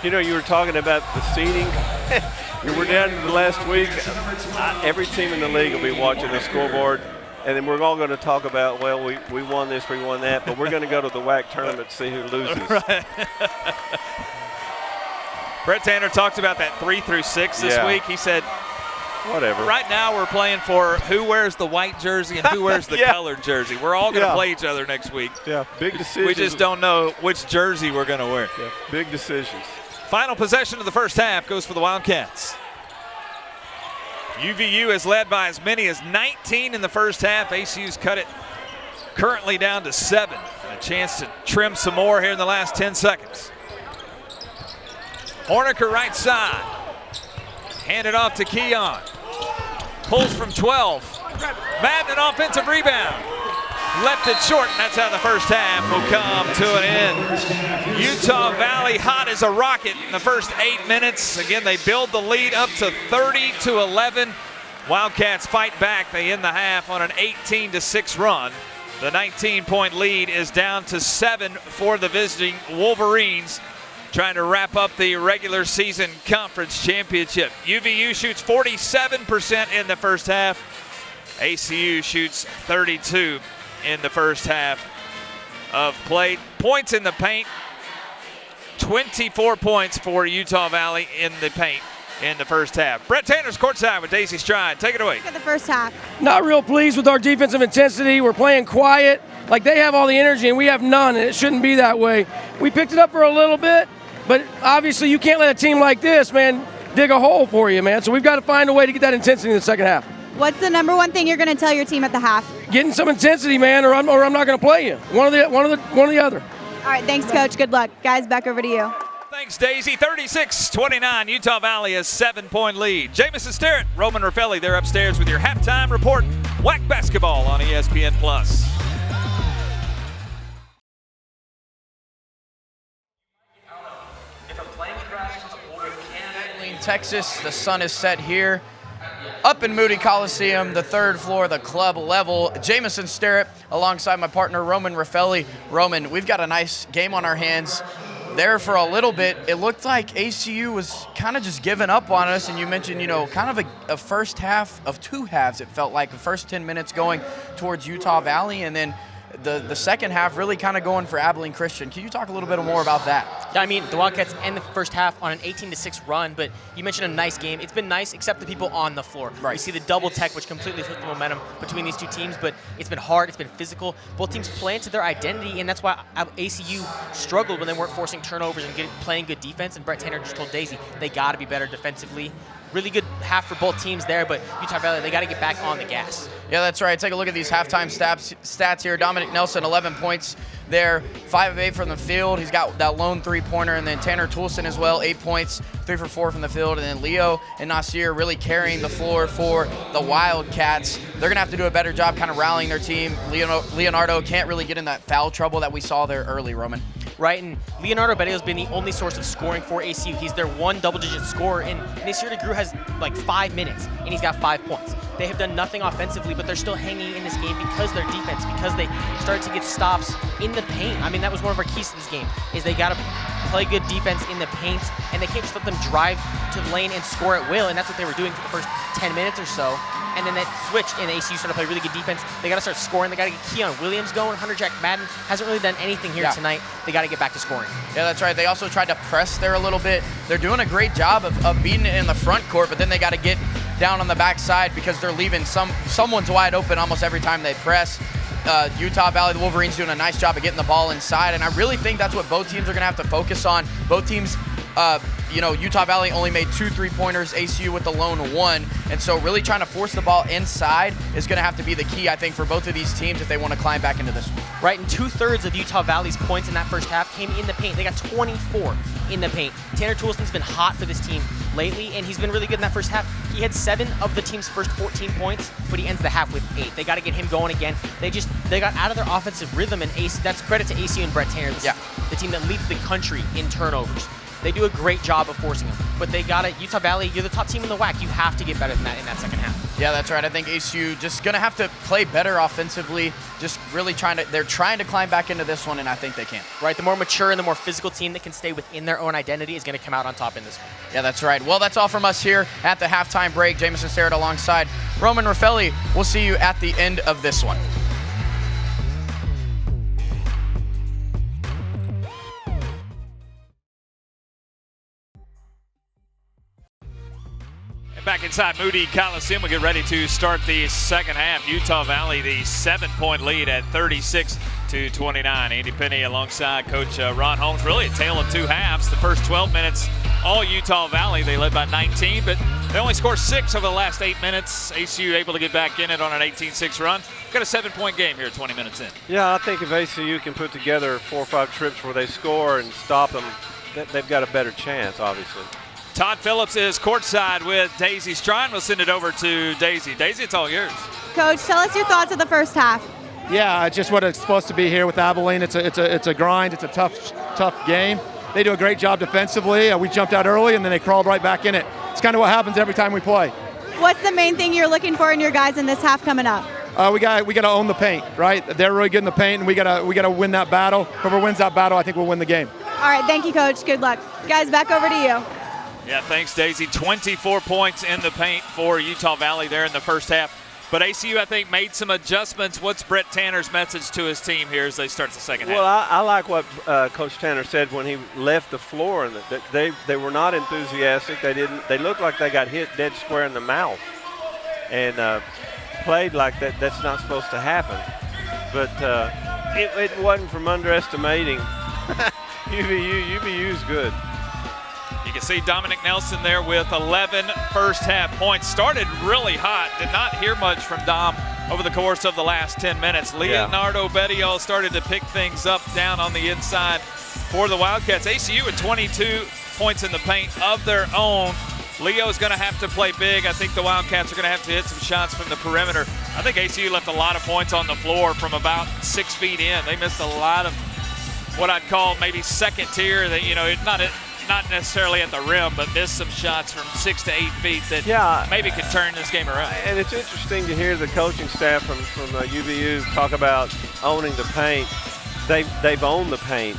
You know, you were talking about the seeding. We're down to the last week. Every team in the league will be watching the scoreboard, and then we're all going to talk about, well, we won this, we won that, but we're going to go to the WAC tournament to see who loses. Right. Brett Tanner talked about that 3 through 6 this week. He said, whatever. Right now we're playing for who wears the white jersey and who wears the colored jersey. We're all going to play each other next week. Yeah, big decisions. We just don't know which jersey we're going to wear. Yeah, big decisions. Final possession of the first half goes for the Wildcats. UVU is led by as many as 19 in the first half. ACU's cut it currently down to 7. And a chance to trim some more here in the last 10 seconds. Horniker right side. Hand it off to Keon. Pulls from 12. Madden, an offensive rebound. Left it short, and that's how the first half will come to an end. Utah Valley hot as a rocket in the first 8 minutes. Again, they build the lead up to 30-11. Wildcats fight back. They end the half on an 18-6 run. The 19-point lead is down to 7 for the visiting Wolverines, trying to wrap up the regular season conference championship. UVU shoots 47% in the first half. ACU shoots 32% in the first half of play. Points in the paint, 24 points for Utah Valley in the paint in the first half. Brett Tanner's courtside with Daisy Stride. Take it away. Look at the first half. Not real pleased with our defensive intensity. We're playing quiet. Like they have all the energy and we have none, and it shouldn't be that way. We picked it up for a little bit, but obviously you can't let a team like this, man, dig a hole for you, man. So we've got to find a way to get that intensity in the second half. What's the number one thing you're going to tell your team at the half? Getting some intensity, man, or I'm not going to play you. One or the other. All right, thanks, Coach. Good luck. Guys, back over to you. Thanks, Daisy. 36-29. Utah Valley has 7-point lead. Jamison Sterrett, Roman Raffelli, they're upstairs with your halftime report. WAC basketball on ESPN+. Texas, the sun is set here. Up in Moody Coliseum, the third floor, the club level. Jamison Sterrett alongside my partner, Roman Raffelli. Roman, we've got a nice game on our hands. There for a little bit, it looked like ACU was kind of just giving up on us, and you mentioned, kind of a first half of 2 halves, it felt like. The first 10 minutes going towards Utah Valley, and then the second half really kind of going for Abilene Christian. Can you talk a little bit more about that? Yeah, I mean, the Wildcats end the first half on an 18-6 run, but you mentioned a nice game. It's been nice except the people on the floor. Right. You see the double tech, which completely flipped the momentum between these two teams, but it's been hard, it's been physical. Both teams play into their identity, and that's why ACU struggled when they weren't forcing turnovers and playing good defense, and Brett Tanner just told Daisy they got to be better defensively. Really good half for both teams there, but Utah Valley, they got to get back on the gas. Yeah, that's right. Take a look at these halftime stats here. Dominic Nelson, 11 points there, 5 of 8 from the field. He's got that lone three-pointer, and then Tanner Toulson as well, 8 points, 3 for 4 from the field, and then Leo and Nasir really carrying the floor for the Wildcats. They're going to have to do a better job kind of rallying their team. Leonardo can't really get in that foul trouble that we saw there early, Roman. Right, and Leonardo Bettio's been the only source of scoring for ACU. He's their one double-digit scorer, and Nasir DeGrew has like 5 minutes, and he's got 5 points. They have done nothing offensively, but they're still hanging in this game because their defense, because they started to get stops in the paint. I mean, that was one of our keys to this game, is they got to play good defense in the paint, and they can't just let them drive to the lane and score at will, and that's what they were doing for the first 10 minutes or so. And then that switched, and ACU started to play really good defense. They got to start scoring. They got to get Keon Williams going. Hunter Jack Madden hasn't really done anything here tonight. They got to get back to scoring. Yeah, that's right. They also tried to press there a little bit. They're doing a great job of beating it in the front court, but then they got to get down on the backside because they're leaving someone's wide open almost every time they press. Utah Valley, the Wolverines doing a nice job of getting the ball inside, and I really think that's what both teams are going to have to focus on. Both teams, Utah Valley only made 2 3-pointers, ACU with the lone 1, and so really trying to force the ball inside is going to have to be the key, I think, for both of these teams if they want to climb back into this one. Right, and 2/3 of Utah Valley's points in that first half came in the paint. They got 24 in the paint. Tanner Toulson's been hot for this team lately, and he's been really good in that first half. He had 7 of the team's first 14 points, but he ends the half with 8. They got to get him going again. They got out of their offensive rhythm, and that's credit to ACU and Brett Tanner. This is the team that leads the country in turnovers. They do a great job of forcing them, but they got it. Utah Valley, you're the top team in the WAC. You have to get better than that in that second half. Yeah, that's right. I think ACU just going to have to play better offensively, just really they're trying to climb back into this one, and I think they can. Right, the more mature and the more physical team that can stay within their own identity is going to come out on top in this one. Yeah, that's right. Well, that's all from us here at the halftime break. Jamison Sterrett alongside Roman Raffelli. We'll see you at the end of this one. Back inside Moody Coliseum, we get ready to start the second half. Utah Valley, the 7-point lead at 36-29. Andy Penny alongside Coach Ron Holmes. Really a tale of 2 halves. The first 12 minutes, all Utah Valley. They led by 19, but they only scored 6 over the last 8 minutes. ACU able to get back in it on an 18-6 run. Got a 7-point game here 20 minutes in. Yeah, I think if ACU can put together 4 or 5 trips where they score and stop them, they've got a better chance, obviously. Todd Phillips is courtside with Daisy Strine. We'll send it over to Daisy. Daisy, it's all yours. Coach, tell us your thoughts of the first half. Yeah, just what it's supposed to be here with Abilene. It's a grind. It's a tough game. They do a great job defensively. We jumped out early, and then they crawled right back in it. It's kind of what happens every time we play. What's the main thing you're looking for in your guys in this half coming up? We got to own the paint, right? They're really good in the paint, and we got to win that battle. Whoever wins that battle, I think we'll win the game. All right, thank you, Coach. Good luck. Guys, back over to you. Yeah, thanks, Daisy. 24 points in the paint for Utah Valley there in the first half. But ACU, I think, made some adjustments. What's Brett Tanner's message to his team here as they start the second half? Well, I like what Coach Tanner said when he left the floor, and that they were not enthusiastic. They looked like they got hit dead square in the mouth, and played like that. That's not supposed to happen. But it wasn't from underestimating UVU. UVU's good. You can see Dominic Nelson there with 11 first half points. Started really hot. Did not hear much from Dom over the course of the last 10 minutes. Leonardo Bettio started to pick things up down on the inside for the Wildcats. ACU with 22 points in the paint of their own. Leo's going to have to play big. I think the Wildcats are going to have to hit some shots from the perimeter. I think ACU left a lot of points on the floor from about 6 feet in. They missed a lot of what I'd call maybe second tier. That not necessarily at the rim, but missed some shots from 6 to 8 feet that maybe could turn this game around. And it's interesting to hear the coaching staff from UVU talk about owning the paint. They've owned the paint.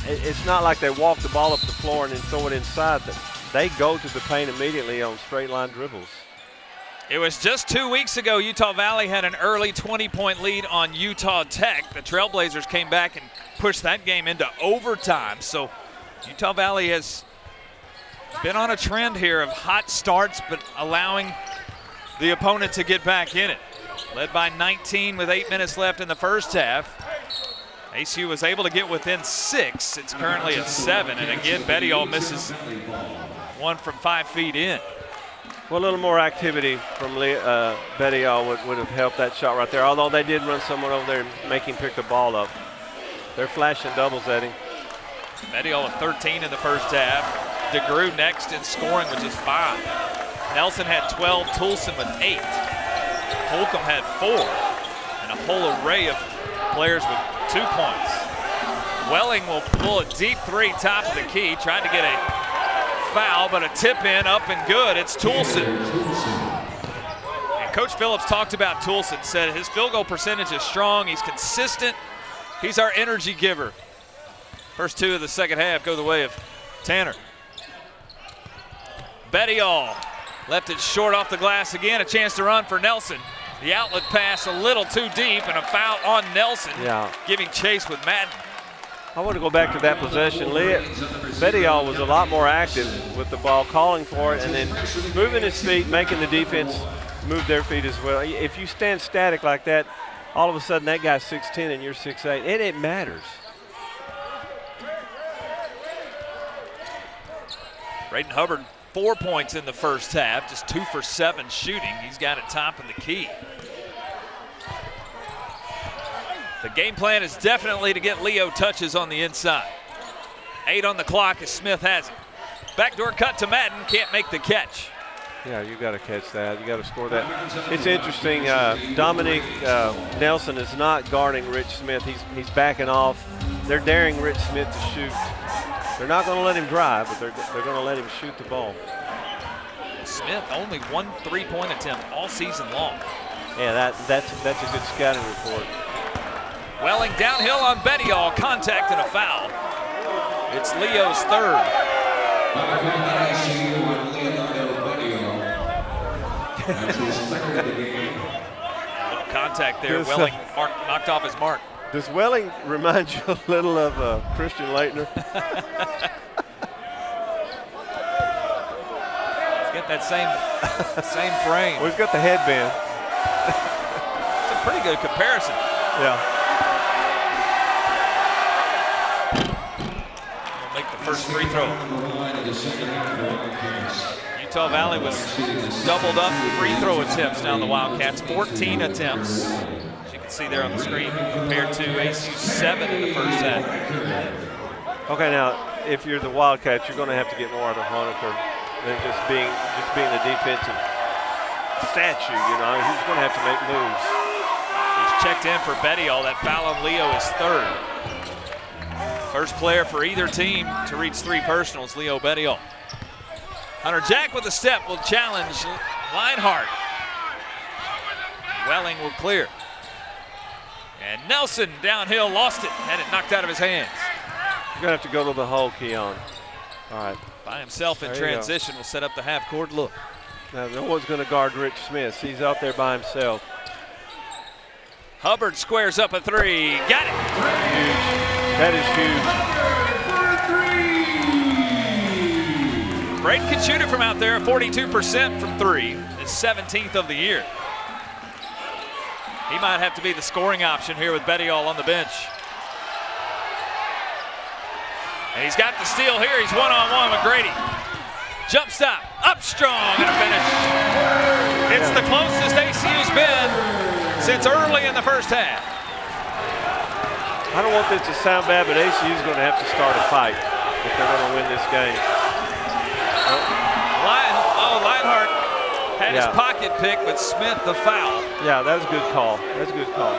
It's not like they walk the ball up the floor and then throw it inside. They go to the paint immediately on straight line dribbles. It was just 2 weeks ago Utah Valley had an early 20-point lead on Utah Tech. The Trailblazers came back and pushed that game into overtime. So Utah Valley has been on a trend here of hot starts, but allowing the opponent to get back in it. Led by 19 with 8 minutes left in the first half. ACU was able to get within 6. It's currently at 7. And again, Bettiol misses one from 5 feet in. Well, a little more activity from Bettiol would have helped that shot right there, although they did run someone over there and make him pick the ball up. They're flashing doubles at him. Bettiol with 13 in the first half. DeGrew next in scoring with just 5. Nelson had 12, Toulson with 8. Holcomb had 4. And a whole array of players with 2 points. Welling will pull a deep 3 top of the key, trying to get a foul, but a tip in, up and good. It's Toulson. And Coach Phillips talked about Toulson, said his field goal percentage is strong, he's consistent, he's our energy giver. First 2 of the second half go the way of Tanner. Bettiol left it short off the glass again, a chance to run for Nelson. The outlet pass a little too deep and a foul on Nelson, giving chase with Madden. I want to go back to that possession. Bettiol was a lot more active with the ball, calling for it, and then moving his feet, making the defense move their feet as well. If you stand static like that, all of a sudden that guy's 6'10" and you're 6'8", and it matters. Braden Hubbard, 4 points in the first half, just 2 for 7 shooting. He's got it top of the key. The game plan is definitely to get Leo touches on the inside. 8 on the clock as Smith has it. Backdoor cut to Madden, can't make the catch. Yeah, you got to catch that. You got to score that. It's interesting. Dominic Nelson is not guarding Rich Smith. He's backing off. They're daring Rich Smith to shoot. They're not going to let him drive, but they're going to let him shoot the ball. Smith only 1 3-point attempt all season long. Yeah, that's a good scouting report. Welling downhill on Bettiol, contact and a foul. It's Leo's 3rd. Little contact there. Welling knocked off his mark. Does Welling remind you a little of Christian Laettner? He's got that same frame. Well, he's got the headband. It's a pretty good comparison. Yeah. We'll make the first free throw. Utah Valley was doubled up free throw attempts down the Wildcats, 14 attempts. As you can see there on the screen, compared to ACU 7 in the first half. Okay, now if you're the Wildcats, you're going to have to get more out of Honaker than just being the defensive statue. You know, he's going to have to make moves. He's checked in for Bettiol. That foul on Leo is 3rd. First player for either team to reach 3 personals, Leo Bettiol. Hunter Jack with a step will challenge Leinhardt. Welling will clear. And Nelson downhill lost it, had it knocked out of his hands. You're going to have to go to the hole, Keon. All right. By himself in transition will set up the half-court look. Now, no one's going to guard Rich Smith. He's out there by himself. Hubbard squares up a 3. Got it. Huge. That is huge. Braden can shoot it from out there, 42% from 3. His 17th of the year. He might have to be the scoring option here with Bettiol on the bench. And he's got the steal here. He's one-on-one with Grady. Jump stop, up strong, and a finish. It's the closest ACU's been since early in the first half. I don't want this to sound bad, but ACU's going to have to start a fight if they're going to win this game. Leinhardt had his pocket pick, but Smith the foul. Yeah, that was a good call. That's a good call.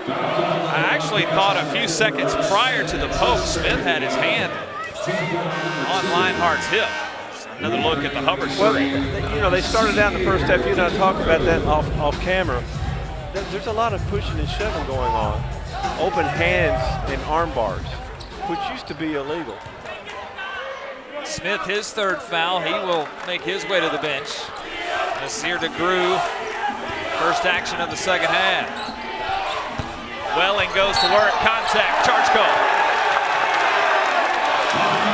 I actually thought a few seconds prior to the post, Smith had his hand on Leinhardt's hip. Another look at the Hubbard three. Well, you know, they started out in the first half. You and I talked about that off camera. There's a lot of pushing and shoving going on. Open hands and arm bars, which used to be illegal. Smith, his 3rd foul. He will make his way to the bench. Nasir DeGrew, first action of the second half. Welling goes to work, contact, charge call.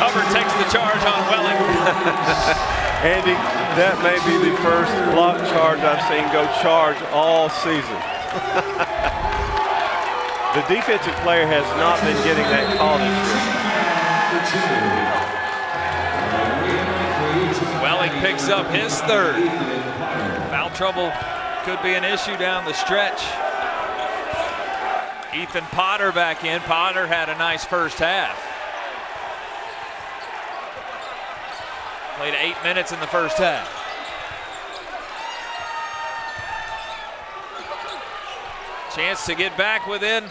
Hubbard takes the charge on Welling. Andy, that may be the first block charge I've seen go charge all season. The defensive player has not been getting that call this year. Welling picks up his third. Foul trouble could be an issue down the stretch. Ethan Potter back in. Potter had a nice first half. Played 8 minutes in the first half. Chance to get back within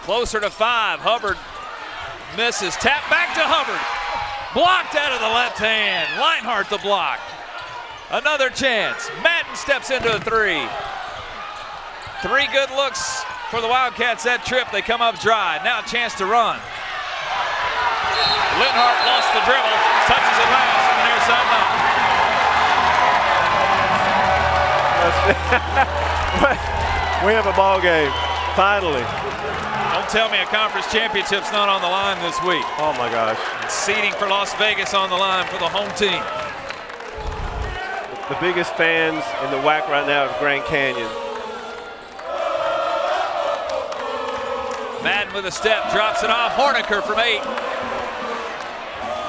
closer to 5. Hubbard misses. Tap back to Hubbard. Blocked out of the left hand. Leinart the block. Another chance. Madden steps into a 3. 3 good looks for the Wildcats that trip. They come up dry. Now a chance to run. Leinart lost the dribble. Touches it last on the near sideline. We have a ball game, finally. Don't tell me a conference championship's not on the line this week. Oh my gosh. Seeding for Las Vegas on the line for the home team. The biggest fans in the WAC right now is Grand Canyon. Madden with a step, drops it off. Horniker from 8.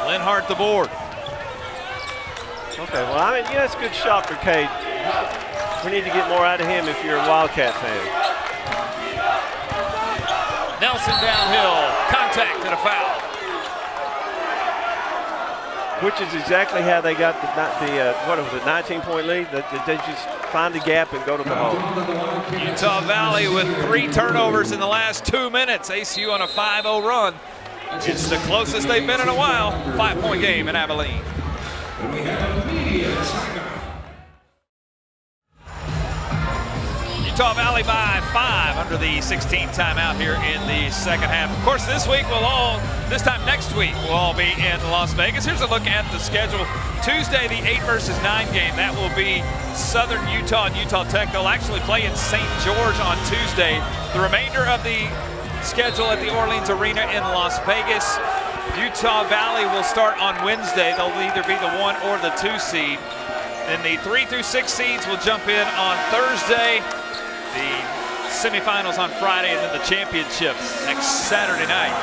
Leinart the board. Okay, well, I mean, yeah, it's a good shot for Cade. We need to get more out of him if you're a Wildcat fan. Nelson downhill, contact and a foul. Which is exactly how they got the what was it, 19-point lead? They just find the gap and go to the hole. Utah Valley with 3 turnovers in the last 2 minutes. ACU on a 5-0 run. It's the closest they've been in a while. 5-point game in Abilene. We have media timeout. Utah Valley by 5 under the 16th timeout here in the second half. Of course, this time next week, we'll all be in Las Vegas. Here's a look at the schedule. Tuesday, the 8 versus 9 game. That will be Southern Utah and Utah Tech. They'll actually play in St. George on Tuesday. The remainder of the schedule at the Orleans Arena in Las Vegas. Utah Valley will start on Wednesday. They'll either be the 1 or the 2 seed. Then the 3 through 6 seeds will jump in on Thursday. The semifinals on Friday, and then the championship next Saturday night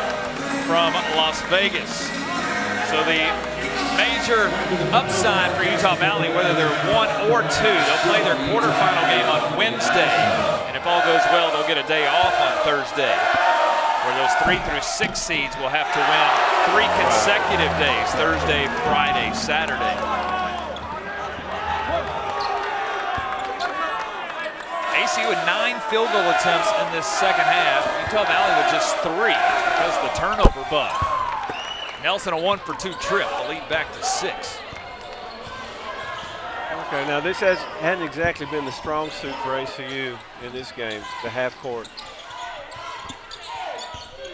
from Las Vegas. So the major upside for Utah Valley, whether they're 1 or 2, they'll play their quarterfinal game on Wednesday. And if all goes well, they'll get a day off on Thursday, where those 3 through 6 seeds will have to win 3 consecutive days, Thursday, Friday, Saturday. ACU with 9 field goal attempts in this second half. Utah Valley with just 3 because of the turnover bug. Nelson a 1 for 2 trip, the lead back to 6. Okay, now this hadn't exactly been the strong suit for ACU in this game, the half court.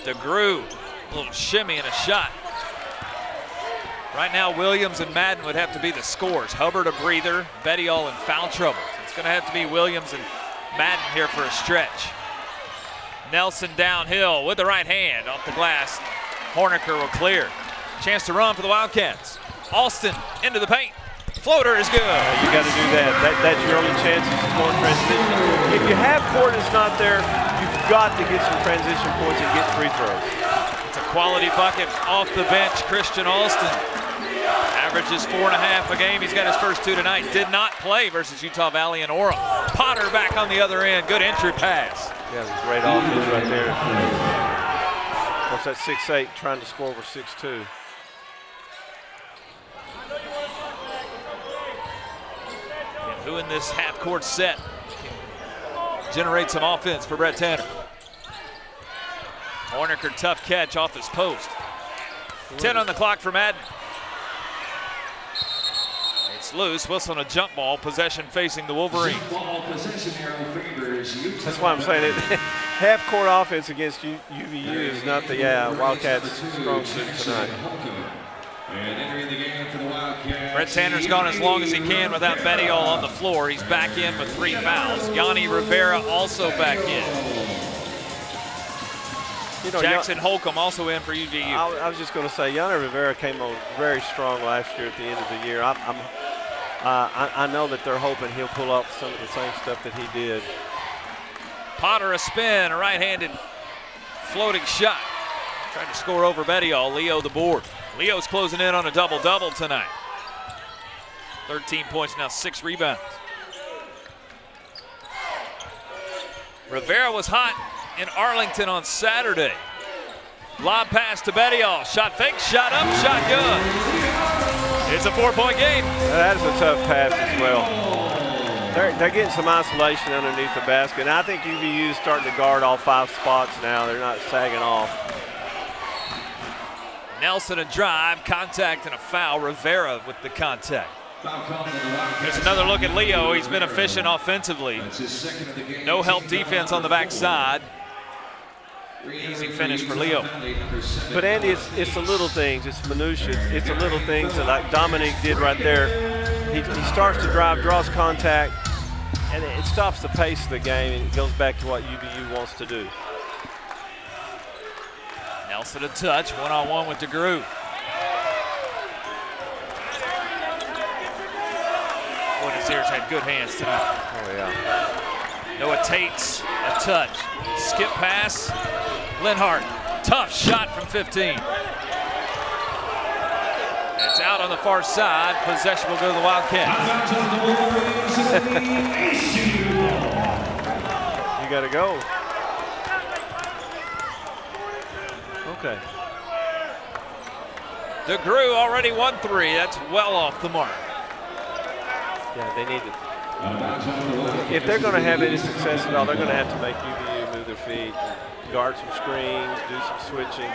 DeGrew, a little shimmy and a shot. Right now, Williams and Madden would have to be the scores. Hubbard a breather, Bettiol in foul trouble. So it's going to have to be Williams and Madden here for a stretch. Nelson downhill with the right hand off the glass. Horniker will clear. Chance to run for the Wildcats. Alston into the paint. Floater is good. You got to do that. That's your only chance to score transition. If you have court that's not there, you've got to get some transition points and get free throws. It's a quality bucket off the bench. Christian Alston averages 4.5 a game. He's got his first 2 tonight. Did not play versus Utah Valley and Orem. Potter back on the other end. Good entry pass. Yeah, it was great offense right there. Of course, that's 6'8", trying to score over 6'2". And who in this half-court set can generate some offense for Brett Tanner? Horniker, tough catch off his post. 10 on the clock for Madden. It's loose. Wilson a jump ball. Possession facing the Wolverines. That's why I'm saying it. Half-court offense against UVU is not the Wildcats' strong suit tonight. And entering the game for the Wildcats. Brett Tanner's gone as long as he can without Bettiol on the floor. He's back in with 3 fouls. Yanni Rivera also back in. You know, Jackson Holcomb also in for UVU. I was just going to say, Yanni Rivera came on very strong last year at the end of the year. I know that they're hoping he'll pull up some of the same stuff that he did. Potter a spin, a right-handed floating shot. Trying to score over Bettiol. Leo the board. Leo's closing in on a double-double tonight. 13 points, now 6 rebounds. Rivera was hot in Arlington on Saturday. Lob pass to Bettiol. Shot fake, shot up, shot good. It's a 4-point game. That is a tough pass as well. They're getting some isolation underneath the basket. And I think UVU is starting to guard all 5 spots now. They're not sagging off. Nelson a drive, contact and a foul. Rivera with the contact. There's another look at Leo. He's been efficient offensively. No help defense on the backside. Easy finish for Leo. But Andy, it's the little things. It's minutia. It's the little things that like Dominique did right there. He starts to drive, draws contact, and it stops the pace of the game, and it goes back to what UVU wants to do. Nelson a touch, one-on-one with DeGrew. Boy, Nazir's had good hands tonight. Oh, yeah. Noah Tate's a touch. Skip pass. Linhart, tough shot from 15. It's out on the far side. Possession will go to the Wildcats. You got to go. Okay. DeGrew already 1-3. That's well off the mark. Yeah, they need it. If they're going to have any success at all, they're going to have to make UVU move their feet, guard some screens, do some switching.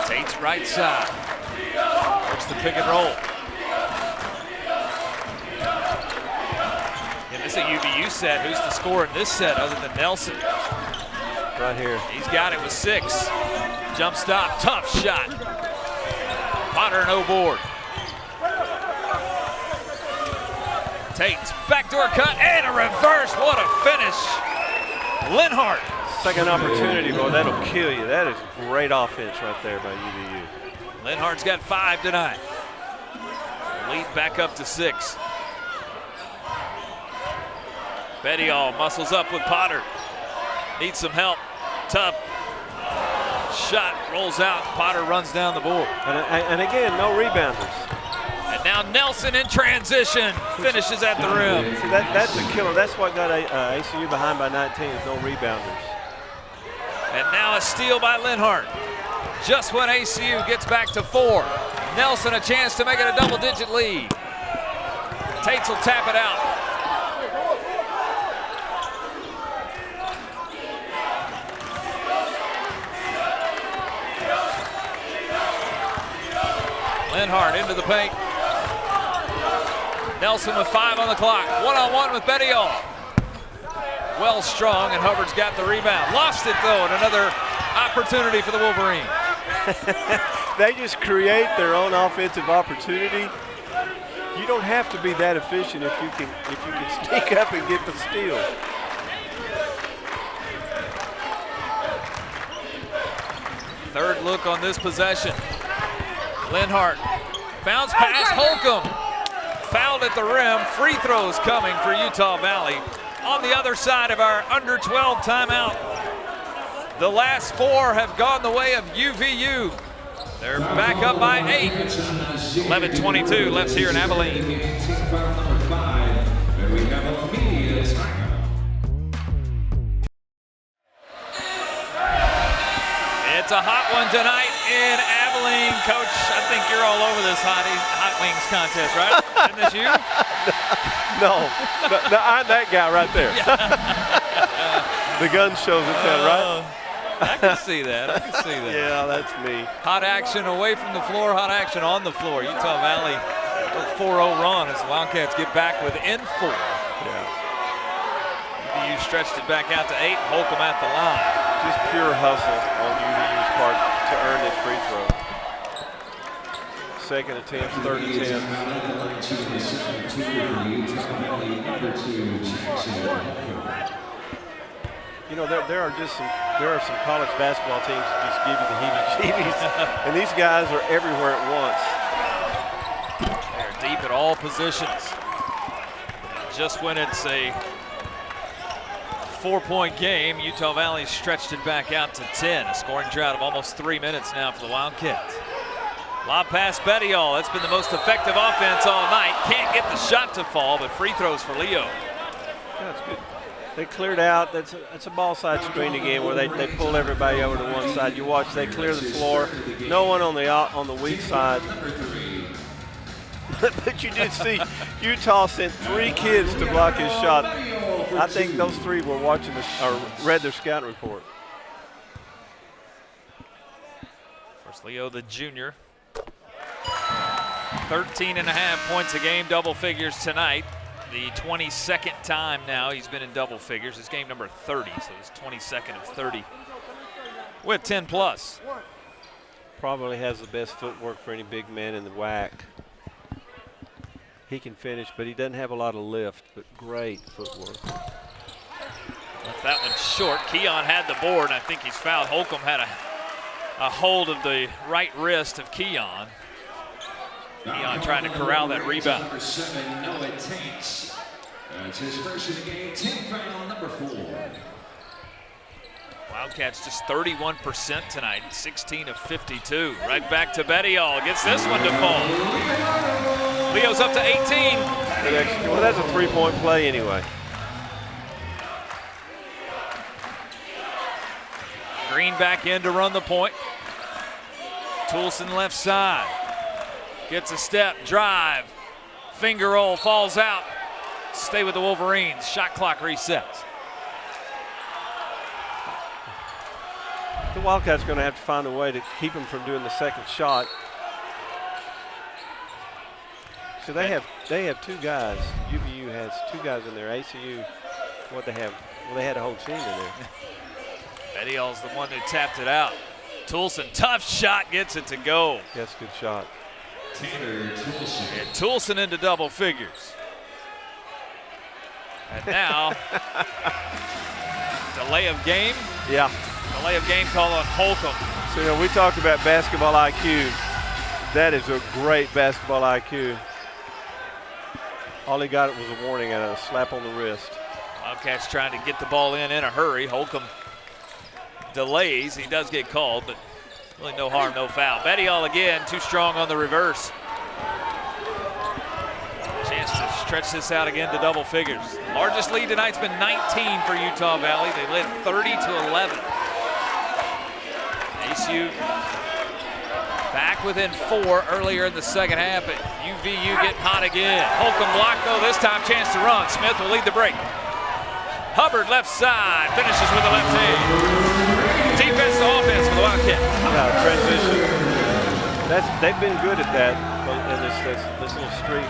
Tate's right side. Works the pick and roll. And this is a UVU set. Who's the scorer in this set other than Nelson? Right here. He's got it with 6. Jump stop, tough shot. Potter no board. Tate's backdoor cut and a reverse. What a finish. Linhart. Second opportunity, boy, that'll kill you. That is great offense right there by UVU. Linhart's got 5 tonight. Lead back up to 6. Bettiol muscles up with Potter. Needs some help. Tough shot rolls out. Potter runs down the board. And again, no rebounders. And now Nelson in transition finishes at the rim. See, that's a killer. That's what got ACU behind by 19 is no rebounders. And now a steal by Linhart. Just when ACU gets back to 4. Nelson a chance to make it a double-digit lead. Tates will tap it out. Linhart into the paint. Nelson with 5 on the clock. One-on-one with Bettiol. Well strong, and Hubbard's got the rebound. Lost it, though, and another opportunity for the Wolverines. They just create their own offensive opportunity. You don't have to be that efficient if you can sneak up and get the steal. Third look on this possession. Linhart, bounce pass, Holcomb. Fouled at the rim, free throws coming for Utah Valley. On the other side of our under 12 timeout. The last 4 have gone the way of UVU. They're back up by 8. 11:22 left here in Abilene. It's a hot one tonight in Abilene. Coach, I think you're all over this hot wings contest, right? Isn't this you? No, I'm that guy right there. The gun shows it, right? I can see that. I can see that. Yeah, that's me. Hot action away from the floor, hot action on the floor. Utah Valley with 4-0 run as the Wildcats get back within 4. Yeah. UVU stretched it back out to 8. Holcomb at the line. Just pure hustle on UVU's part to earn this free throw. Second attempt, third attempt. You know, there are some college basketball teams that just give you the heebie-jeebies, and these guys are everywhere at once. They're deep at all positions. Just when it's a 4-point game, Utah Valley stretched it back out to 10. A scoring drought of almost 3 minutes now for the Wildcats. Lob pass Bettiol. That's been the most effective offense all night. Can't get the shot to fall, but free throws for Leo. Yeah, that's good. They cleared out. That's a ball side screen again where they pull everybody over to one side. You watch, they clear the floor. No one on the weak side. But you did see Utah sent 3 kids to block his shot. I think those 3 were watching or read their scout report. First Leo, the junior. 13.5 points a game, double figures tonight. The 22nd time now he's been in double figures. It's game number 30, so it's 22nd of 30 with 10 plus. Probably has the best footwork for any big man in the WAC. He can finish, but he doesn't have a lot of lift, but great footwork. Left that one short. Keon had the board, and I think he's fouled. Holcomb had a hold of the right wrist of Keon. Keon trying to corral that rebound. Number 7, Noah Taints. That's his first in the game. Team foul number 4. Wildcats just 31% tonight, 16 of 52. Right back to Bettiol. Gets this one to fall. Leo's up to 18. Well, that's a 3-point play anyway. Green back in to run the point. Toulson left side. Gets a step, drive. Finger roll, falls out. Stay with the Wolverines. Shot clock resets. The Wildcats are going to have to find a way to keep him from doing the second shot. So they have 2 guys. UVU has 2 guys in there. ACU, what they have? Well, they had a whole team in there. Bettiol's the one that tapped it out. Toulson, tough shot, gets it to go. Yes, good shot. And Toulson into double figures. And now, delay of game. Yeah. Delay of game call on Holcomb. So, you know, we talked about basketball IQ. That is a great basketball IQ. All he got was a warning and a slap on the wrist. Wildcats trying to get the ball in a hurry. Holcomb delays. He does get called, but really no harm, no foul. Bettiol again, too strong on the reverse. Chance to stretch this out again to double figures. Largest lead tonight's been 19 for Utah Valley. They led 30-11. ACU back within 4 earlier in the second half, but UVU getting hot again. Holcomb blocked though, this time chance to run. Smith will lead the break. Hubbard left side, finishes with the left hand. Defense to offense for the Wildcats. Transition. They've been good at that in this little streak.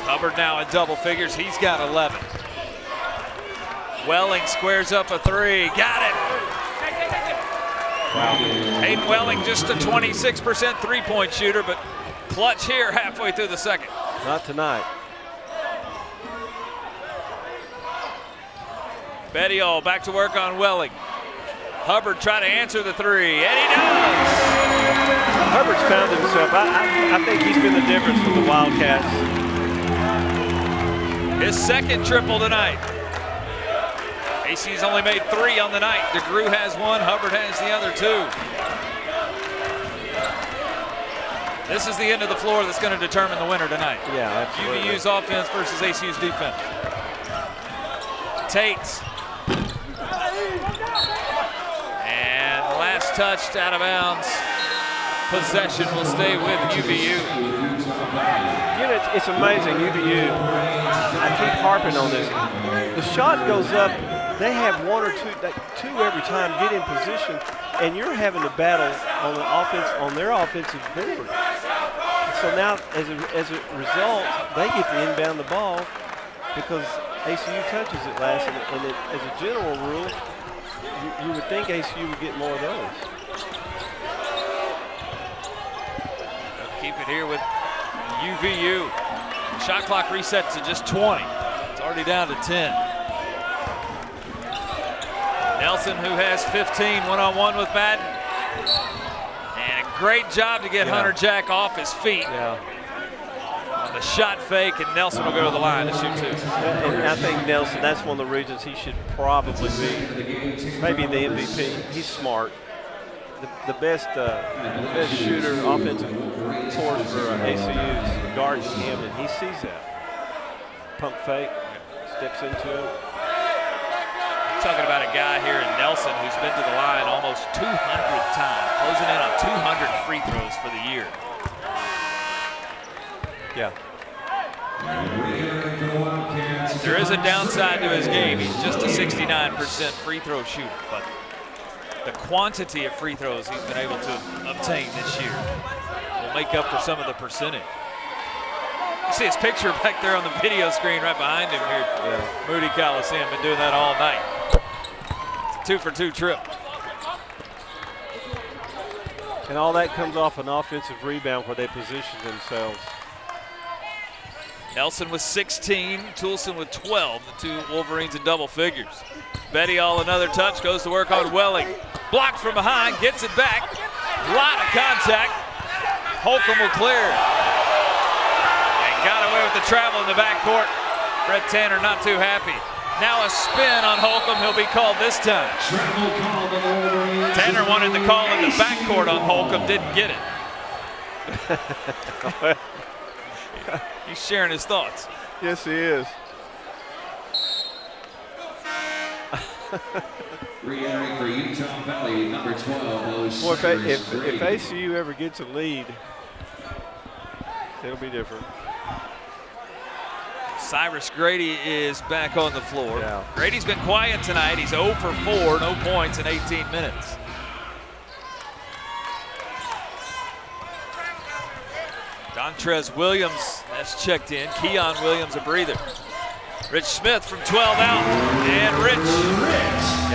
Hubbard now in double figures. He's got 11. Welling squares up a 3. Got it. Wow. Hayden Welling just a 26% three-point shooter, but clutch here halfway through the second. Not tonight. Bettiol back to work on Welling. Hubbard try to answer the 3, and he does. Hubbard's found himself. I think he's been the difference for the Wildcats. His second triple tonight. AC's only made 3 on the night. DeGrew has 1, Hubbard has the other 2. This is the end of the floor that's going to determine the winner tonight. Yeah, absolutely. UVU's offense versus ACU's defense. Tates. And last touched out of bounds. Possession will stay with UVU. You know, it's amazing, UVU. I keep harping on this. The shot goes up. They have 1 or 2 every time, get in position, and you're having to battle on the offense, on their offensive board. So now, as a result, they get to inbound the ball because ACU touches it last, and as a general rule, you would think ACU would get more of those. They'll keep it here with UVU. Shot clock resets to just 20. It's already down to 10. Nelson, who has 15, one-on-one with Madden. And a great job to get Hunter Jack off his feet. Yeah. On the shot fake, and Nelson will go to the line to shoot two. And I think Nelson, that's one of the reasons he should probably be maybe the MVP. He's smart. The best shooter, offensive force for ACU is guarding him, and he sees that. Pump fake, steps into it. Talking about a guy here in Nelson who's been to the line almost 200 times, closing in on 200 free throws for the year. Yeah. There is a downside to his game. He's just a 69% free throw shooter, but the quantity of free throws he's been able to obtain this year will make up for some of the percentage. You see his picture back there on the video screen right behind him here. Yeah. Moody Coliseum, been doing that all night. It's a 2-for-2 trip. And all that comes off an offensive rebound where they position themselves. Nelson with 16, Toulson with 12, the two Wolverines in double figures. Bettiol another touch, goes to work on Welling. Blocked from behind, gets it back. Lot of contact. Holcomb will clear. And got away with the travel in the backcourt. Brett Tanner not too happy. Now a spin on Holcomb, he'll be called this time. Tanner wanted the call in the backcourt on Holcomb, didn't get it. He's sharing his thoughts. Yes, he is. Re-entering for Utah Valley, number 12. Boy, if ACU ever gets a lead, it'll be different. Cyrus Grady is back on the floor. Yeah. Grady's been quiet tonight. He's 0 for 4, no points in 18 minutes. Dontrez Williams has checked in. Keon Williams a breather. Rich Smith from 12 out, and Rich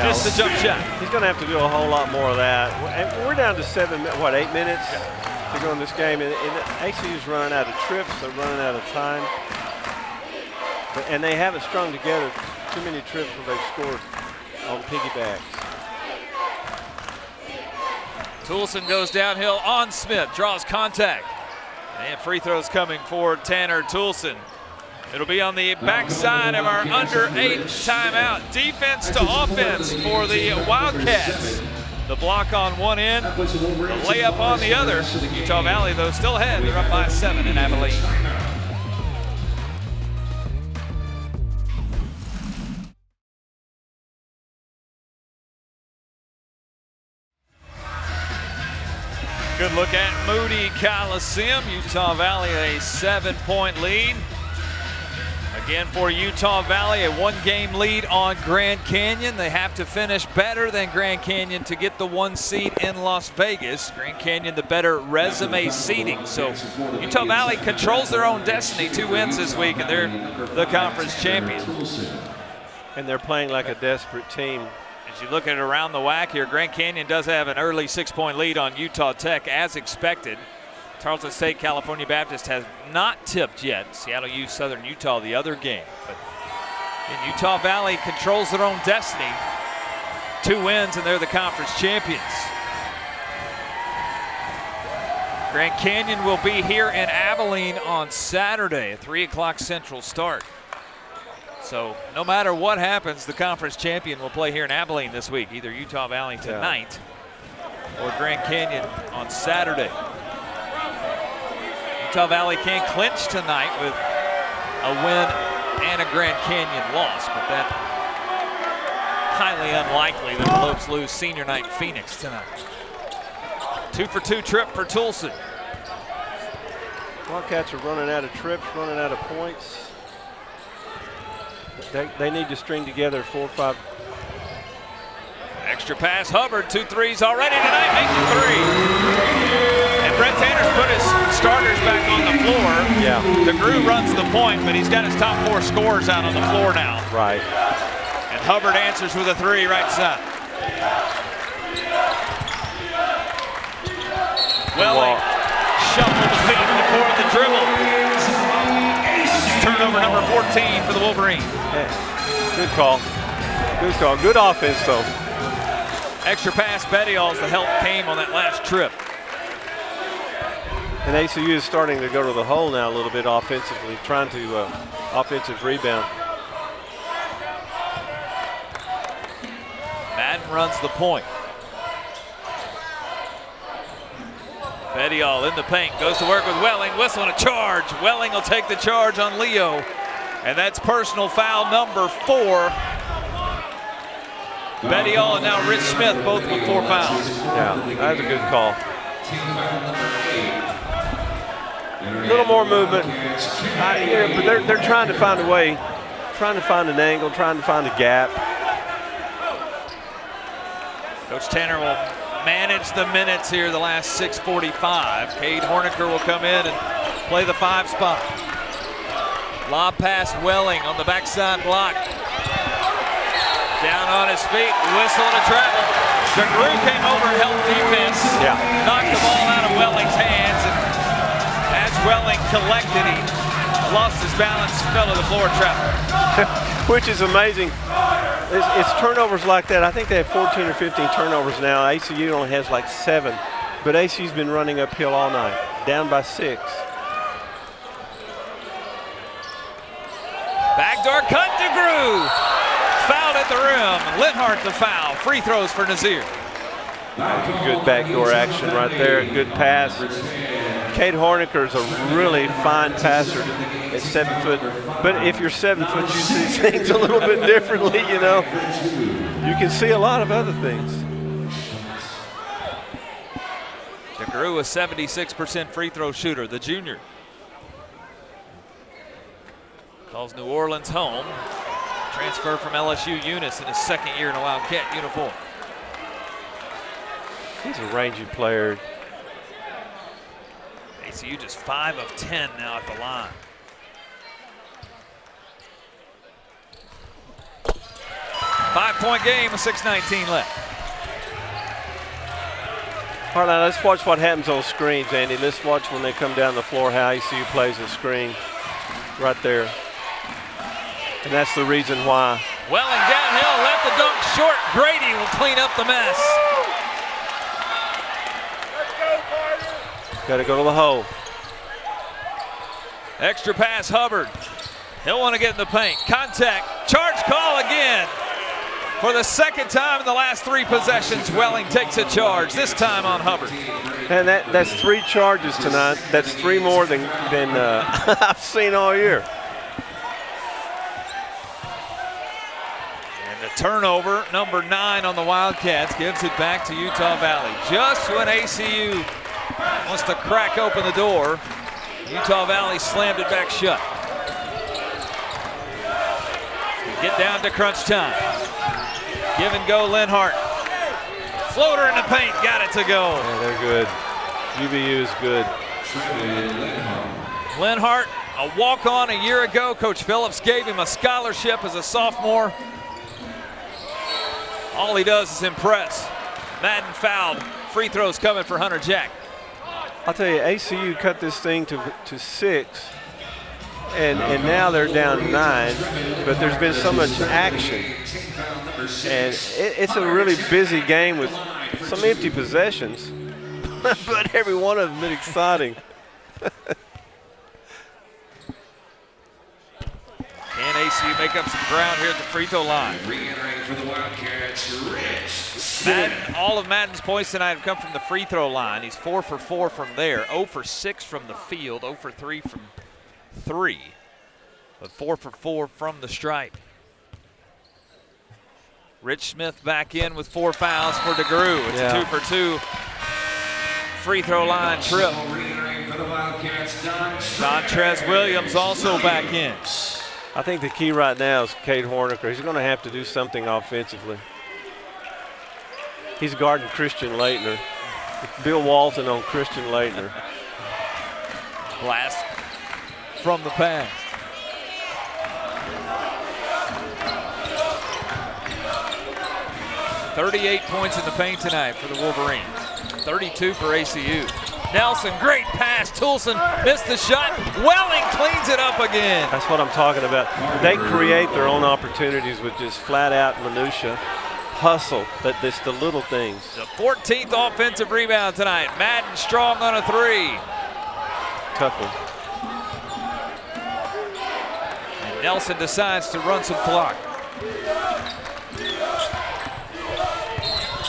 missed the jump shot. He's going to have to do a whole lot more of that. And we're down to 8 minutes to go in this game, and ACU's running out of trips. They're running out of time, and they haven't strung together too many trips where they've scored on piggybacks. Toulson goes downhill on Smith, draws contact. And free throws coming for Tanner Toulson. It'll be on the backside of our under 8 timeout. Defense to offense for the Wildcats. The block on one end, the layup on the other. Utah Valley, though, still ahead. They're up by 7 in Abilene. Good look at Moody Coliseum. Utah Valley a 7-point lead. Again for Utah Valley, a 1-game lead on Grand Canyon. They have to finish better than Grand Canyon to get the 1 seed in Las Vegas. Grand Canyon the better resume seeding. So Utah Valley controls their own destiny. 2 wins this week and they're the conference champions. And they're playing like a desperate team. As you look at it around the WAC here, Grand Canyon does have an early 6-point lead on Utah Tech as expected. Tarleton State California Baptist has not tipped yet. Seattle U Southern Utah the other game. But Utah Valley controls their own destiny. 2 wins and they're the conference champions. Grand Canyon will be here in Abilene on Saturday, a 3 o'clock Central start. So no matter what happens, the conference champion will play here in Abilene this week, either Utah Valley tonight or Grand Canyon on Saturday. Utah Valley can't clinch tonight with a win and a Grand Canyon loss, but that highly unlikely that the Lopes lose senior night in Phoenix tonight. 2-for-2 trip for Toulson. Wildcats are running out of trips, running out of points. They need to string together 4 or 5. Extra pass, Hubbard, 2 threes already tonight, making 3. And Brent Tanner's put his starters back on the floor. Yeah. DeGrew runs the point, but he's got his top 4 scorers out on the floor now. Right. And Hubbard answers with a 3 right side. Welling shuffled the feet before the dribble. Turnover number 14 for the Wolverines. Yeah. Good call. Good call. Good offense, though. Extra pass, Bettiol's the help came on that last trip. And ACU is starting to go to the hole now a little bit offensively, trying to offensive rebound. Madden runs the point. Bettiol in the paint, goes to work with Welling, whistle and a charge. Welling will take the charge on Leo. And that's personal foul number 4. Bettiol and now Rich Smith both with 4 fouls. Yeah, that's a good call. A little more movement. Yeah, but they're trying to find a way, trying to find an angle, trying to find a gap. Coach Tanner will manage the minutes here the last 6:45. Cade Horniker will come in and play the 5 spot. Lob pass Welling on the backside block. Down on his feet, whistle and a travel. DeGrew came over and helped defense. Yeah. Knocked the ball out of Welling's hands. And as Welling collected, he lost his balance, fell to the floor, trapped. Which is amazing. It's turnovers like that. I think they have 14 or 15 turnovers now. ACU only has like 7. But ACU's been running uphill all night, down by 6. Backdoor cut, DeGrew. Fouled at the rim. Linhart the foul. Free throws for Nazir. Good backdoor action right there. Good pass. Cade Horniker is a really fine passer at 7 foot. But if you're 7 foot, you see things a little bit differently, you know. You can see a lot of other things. DeGrew, a 76% free throw shooter, the junior. Calls New Orleans home. Transfer from LSU Eunice in his 2nd year in a Wildcat uniform. He's a rangy player. ACU just 5 of 10 now at the line. Five-point game with 6:19 left. All right, now let's watch what happens on screens, Andy. Let's watch when they come down the floor how ACU plays a screen right there. And that's the reason why. Welling downhill, left the dunk short. Grady will clean up the mess. Got to go to the hole. Extra pass, Hubbard. He'll want to get in the paint. Contact, charge call again. For the 2nd time in the last 3 possessions, Welling takes a charge, this time on Hubbard. And that's 3 charges tonight. That's 3 more than I've seen all year. And the turnover, number 9 on the Wildcats, gives it back to Utah Valley. Just when ACU wants to crack open the door, Utah Valley slammed it back shut. We get down to crunch time. Give and go, Linhart. Floater in the paint, got it to go. Yeah, they're good. UVU is good. Linhart, a walk-on a year ago. Coach Phillips gave him a scholarship as a sophomore. All he does is impress. Madden fouled. Free throws coming for Hunter Jack. I'll tell you, ACU cut this thing to 6, and now they're down 9, but there's been so much action. And it's a really busy game with some empty possessions, but every one of them been exciting. Can ACU make up some ground here at the free throw line? Madden, all of Madden's points tonight have come from the free throw line. He's 4 for 4 from there, 0 for 6 from the field, 0 for 3 from 3, but 4 for 4 from the stripe. Rich Smith back in with 4 fouls for DeGrew. It's a 2 for 2 free throw line trip. Dontrez Williams also back in. I think the key right now is Cade Horniker. He's going to have to do something offensively. He's guarding Christian Leitner. Bill Walton on Christian Laettner. Blast from the pass. $38 points in the paint tonight for the Wolverines. 32 for ACU. Nelson, great pass. Toulson missed the shot. Welling cleans it up again. That's what I'm talking about. They create their own opportunities with just flat out minutia. Hustle, but it's the little things. The 14th offensive rebound tonight. Madden strong on a three. Tough one. And Nelson decides to run some clock.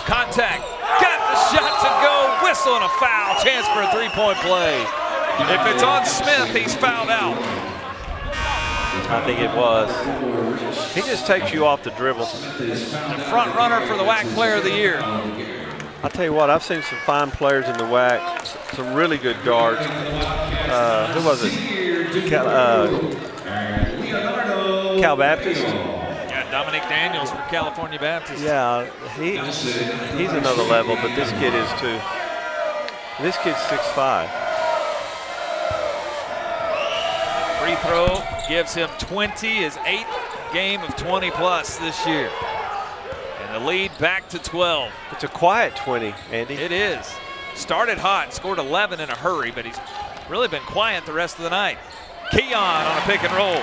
Contact. Got the shot to go. Whistle and a foul. Chance for a three-point play. If it's on Smith, he's fouled out. I think it was. He just takes you off the dribble. The front runner for the WAC Player of the Year. I'll tell you what, I've seen some fine players in the WAC, some really good guards. Who was it? Cal Baptist? Yeah, Dominic Daniels for California Baptist. Yeah, he's another level, but this kid is too. This kid's 6'5". Free throw gives him 20, his 8th game of 20 plus this year. And the lead back to 12. It's a quiet 20, Andy. It is. Started hot, scored 11 in a hurry, but he's really been quiet the rest of the night. Keon on a pick and roll.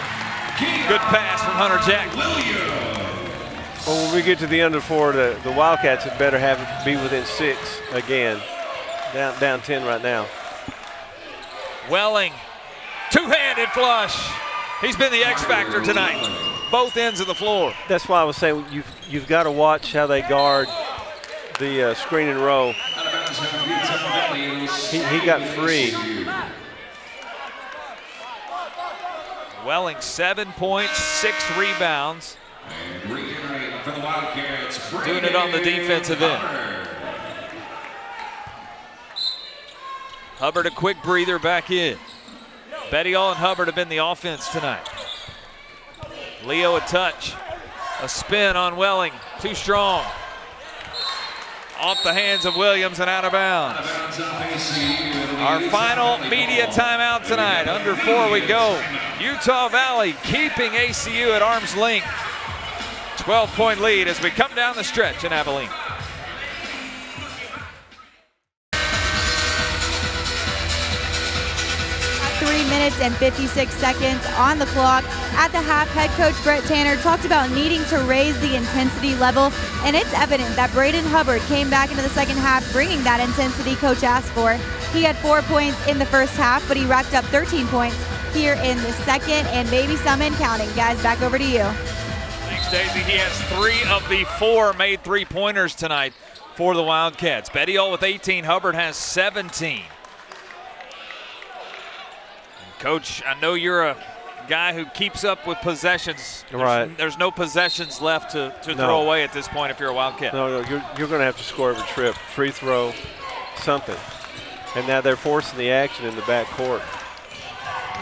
Good pass from Hunter Jack. Well, when we get to the under 4, the Wildcats had better have it be within 6 again. Down 10 right now. Welling, two-handed flush. He's been the X factor tonight. Both ends of the floor. That's why I was saying you've got to watch how they guard the screen and roll. He got free. Welling 7 points, 6 rebounds. Doing it on the defensive end. Hubbard a quick breather back in. Bettiol and Hubbard have been the offense tonight. Leo a touch. A spin on Welling. Too strong. Off the hands of Williams and out of bounds. Our final media timeout tonight. Under 4 we go. Utah Valley keeping ACU at arm's length. 12-point lead as we come down the stretch in Abilene. 3 minutes and 56 seconds on the clock. At the half, head coach Brett Tanner talked about needing to raise the intensity level, and it's evident that Braden Hubbard came back into the second half bringing that intensity coach asked for. He had 4 points in the first half, but he racked up 13 points here in the second, and maybe some in counting. Guys, back over to you. Thanks, Daisy. He has 3 of the 4 made three-pointers tonight for the Wildcats. Bettiol with 18, Hubbard has 17. Coach, I know you're a guy who keeps up with possessions. Right. There's no possessions left to throw away at this point if you're a Wildcat. No, you're going to have to score every trip, free throw, something. And now they're forcing the action in the backcourt.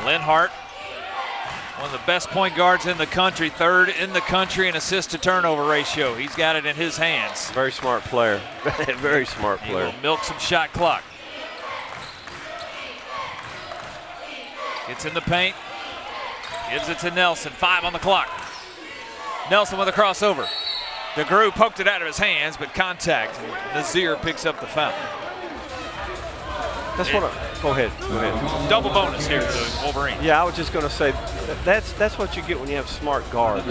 Linhart, one of the best point guards in the country, 3rd in the country in assist-to-turnover ratio. He's got it in his hands. Very smart player. Very smart player. He will milk some shot clock. Gets in the paint, gives it to Nelson, 5 on the clock. Nelson with a crossover. DeGrew poked it out of his hands, but contact. Nazir picks up the foul. That's what go ahead. Double bonus here for the Wolverines. Yeah, I was just going to say, that's what you get when you have smart guards.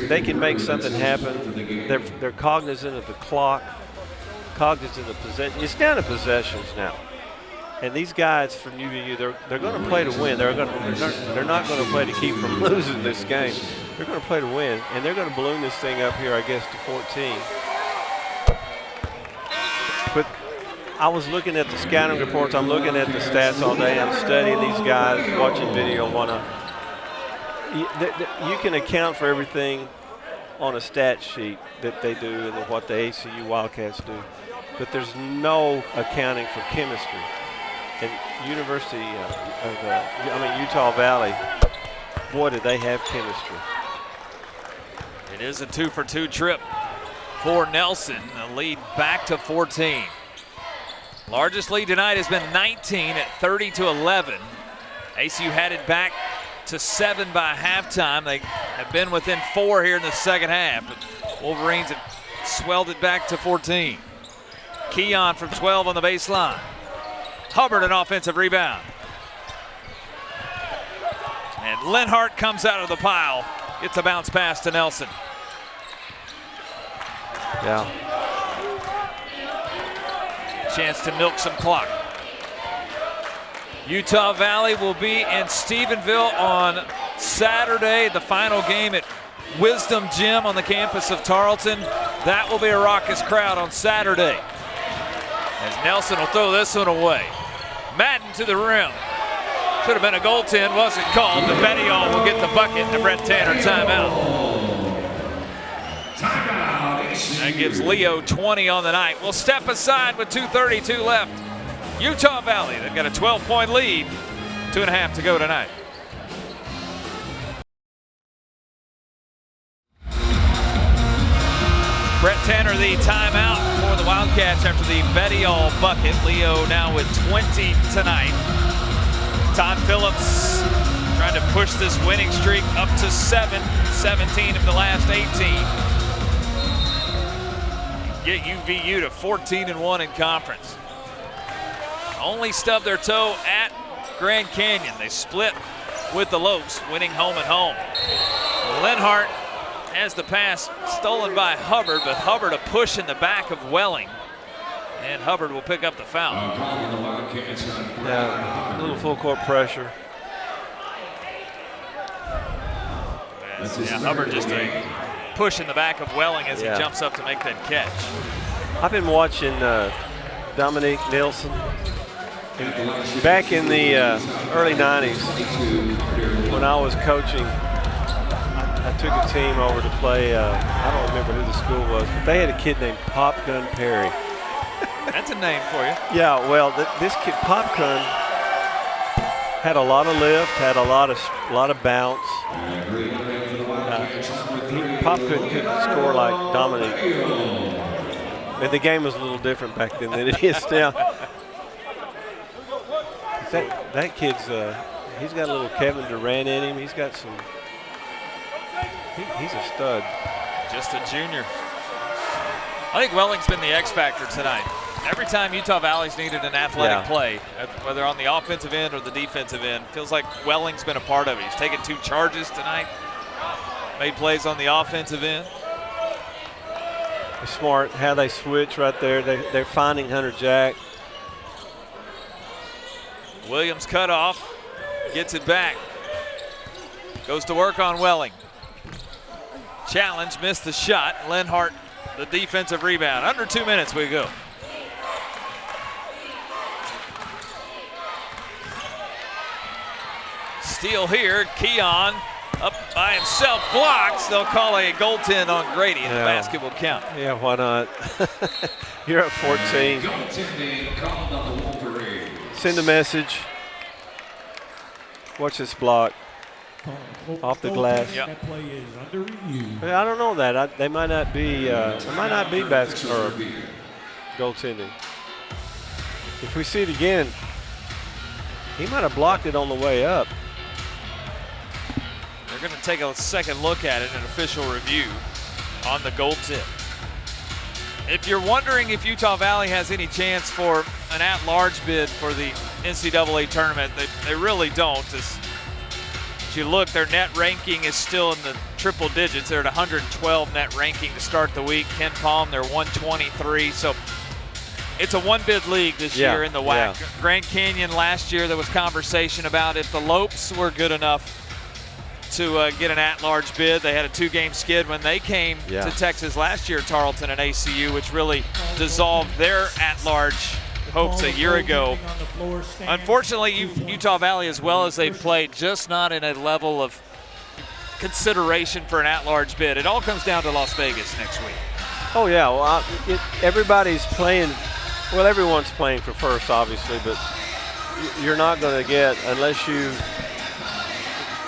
They can make something happen. They're cognizant of the clock, cognizant of possession. It's down to possessions now. And these guys from UVU, they're going to play to win. They're not going to play to keep from losing this game. They're going to play to win, and they're going to balloon this thing up here, I guess, to 14. But I was looking at the scouting reports. I'm looking at the stats all day. I'm studying these guys, watching video. You can account for everything on a stat sheet that they do and what the ACU Wildcats do, but there's no accounting for chemistry. And Utah Valley, boy, did they have chemistry. It is a 2-for-2 trip for Nelson. The lead back to 14. Largest lead tonight has been 19 at 30-11. ACU had it back to 7 by halftime. They have been within 4 here in the second half, but Wolverines have swelled it back to 14. Keon from 12 on the baseline. Hubbard an offensive rebound. And Lenhart comes out of the pile. Gets a bounce pass to Nelson. Yeah. Chance to milk some clock. Utah Valley will be in Stephenville on Saturday, the final game at Wisdom Gym on the campus of Tarleton. That will be a raucous crowd on Saturday. As Nelson will throw this one away. Madden to the rim. Should have been a goaltend, wasn't called, but Bettiol will get the bucket and the Brett Tanner timeout. That gives Leo 20 on the night. We'll step aside with 2:32 left. Utah Valley, they've got a 12-point lead. 2.5 to go tonight. Brett Tanner, the timeout for the Wildcats after the Bettiol bucket. Leo now with 20 tonight. Todd Phillips trying to push this winning streak up to 17 of the last 18. Get UVU to 14-1 in conference. Only stubbed their toe at Grand Canyon. They split with the Lopes, winning home and home. Lenhart has the pass stolen by Hubbard, but Hubbard a push in the back of Welling. And Hubbard will pick up the foul. Yeah, a little full court pressure. Yeah, Hubbard just a push in the back of Welling as he jumps up to make that catch. I've been watching Dominique Nielsen. Back in the early 90s, when I was coaching, I took a team over to play, I don't remember who the school was, but they had a kid named Pop Gun Perry. That's a name for you. Yeah, well, this kid, Pop Gun, had a lot of lift, had a lot of bounce. Pop couldn't score like Dominique. And the game was a little different back then than it is now. That kid's, he's got a little Kevin Durant in him. He's got some, he's a stud. Just a junior. I think Welling's been the X factor tonight. Every time Utah Valley's needed an athletic play, whether on the offensive end or the defensive end, feels like Welling's been a part of it. He's taken 2 charges tonight, made plays on the offensive end. They're smart how they switch right there. They're finding Hunter Jack. Williams cut off, gets it back. Goes to work on Welling. Challenge, missed the shot. Lenhart, the defensive rebound. Under 2 minutes we go. Steal here, Keon up by himself, blocks. They'll call a goaltend on Grady and the basket will count. Yeah, why not? You're at 14. Send a message. Watch this block. Off the glass. Yep. I don't know that. They might not be. It might not be basket or goaltending. If we see it again, he might have blocked it on the way up. They're going to take a second look at it in official review on the goal tip. If you're wondering if Utah Valley has any chance for an at-large bid for the NCAA tournament, they really don't. As you look, their net ranking is still in the triple digits. They're at 112 net ranking to start the week. Ken Palm, they're 123. So it's a one-bid league this year in the WAC. Grand Canyon last year, there was conversation about if the Lopes were good enough to get an at-large bid. They had a 2-game skid when they came to Texas last year, Tarleton and ACU, which really dissolved their at-large hopes a year ago. Unfortunately, Utah Valley, as well as they've played, just not in a level of consideration for an at-large bid. It all comes down to Las Vegas next week. Oh, yeah. Well, everybody's playing. Well, everyone's playing for first, obviously, but you're not going to get, unless you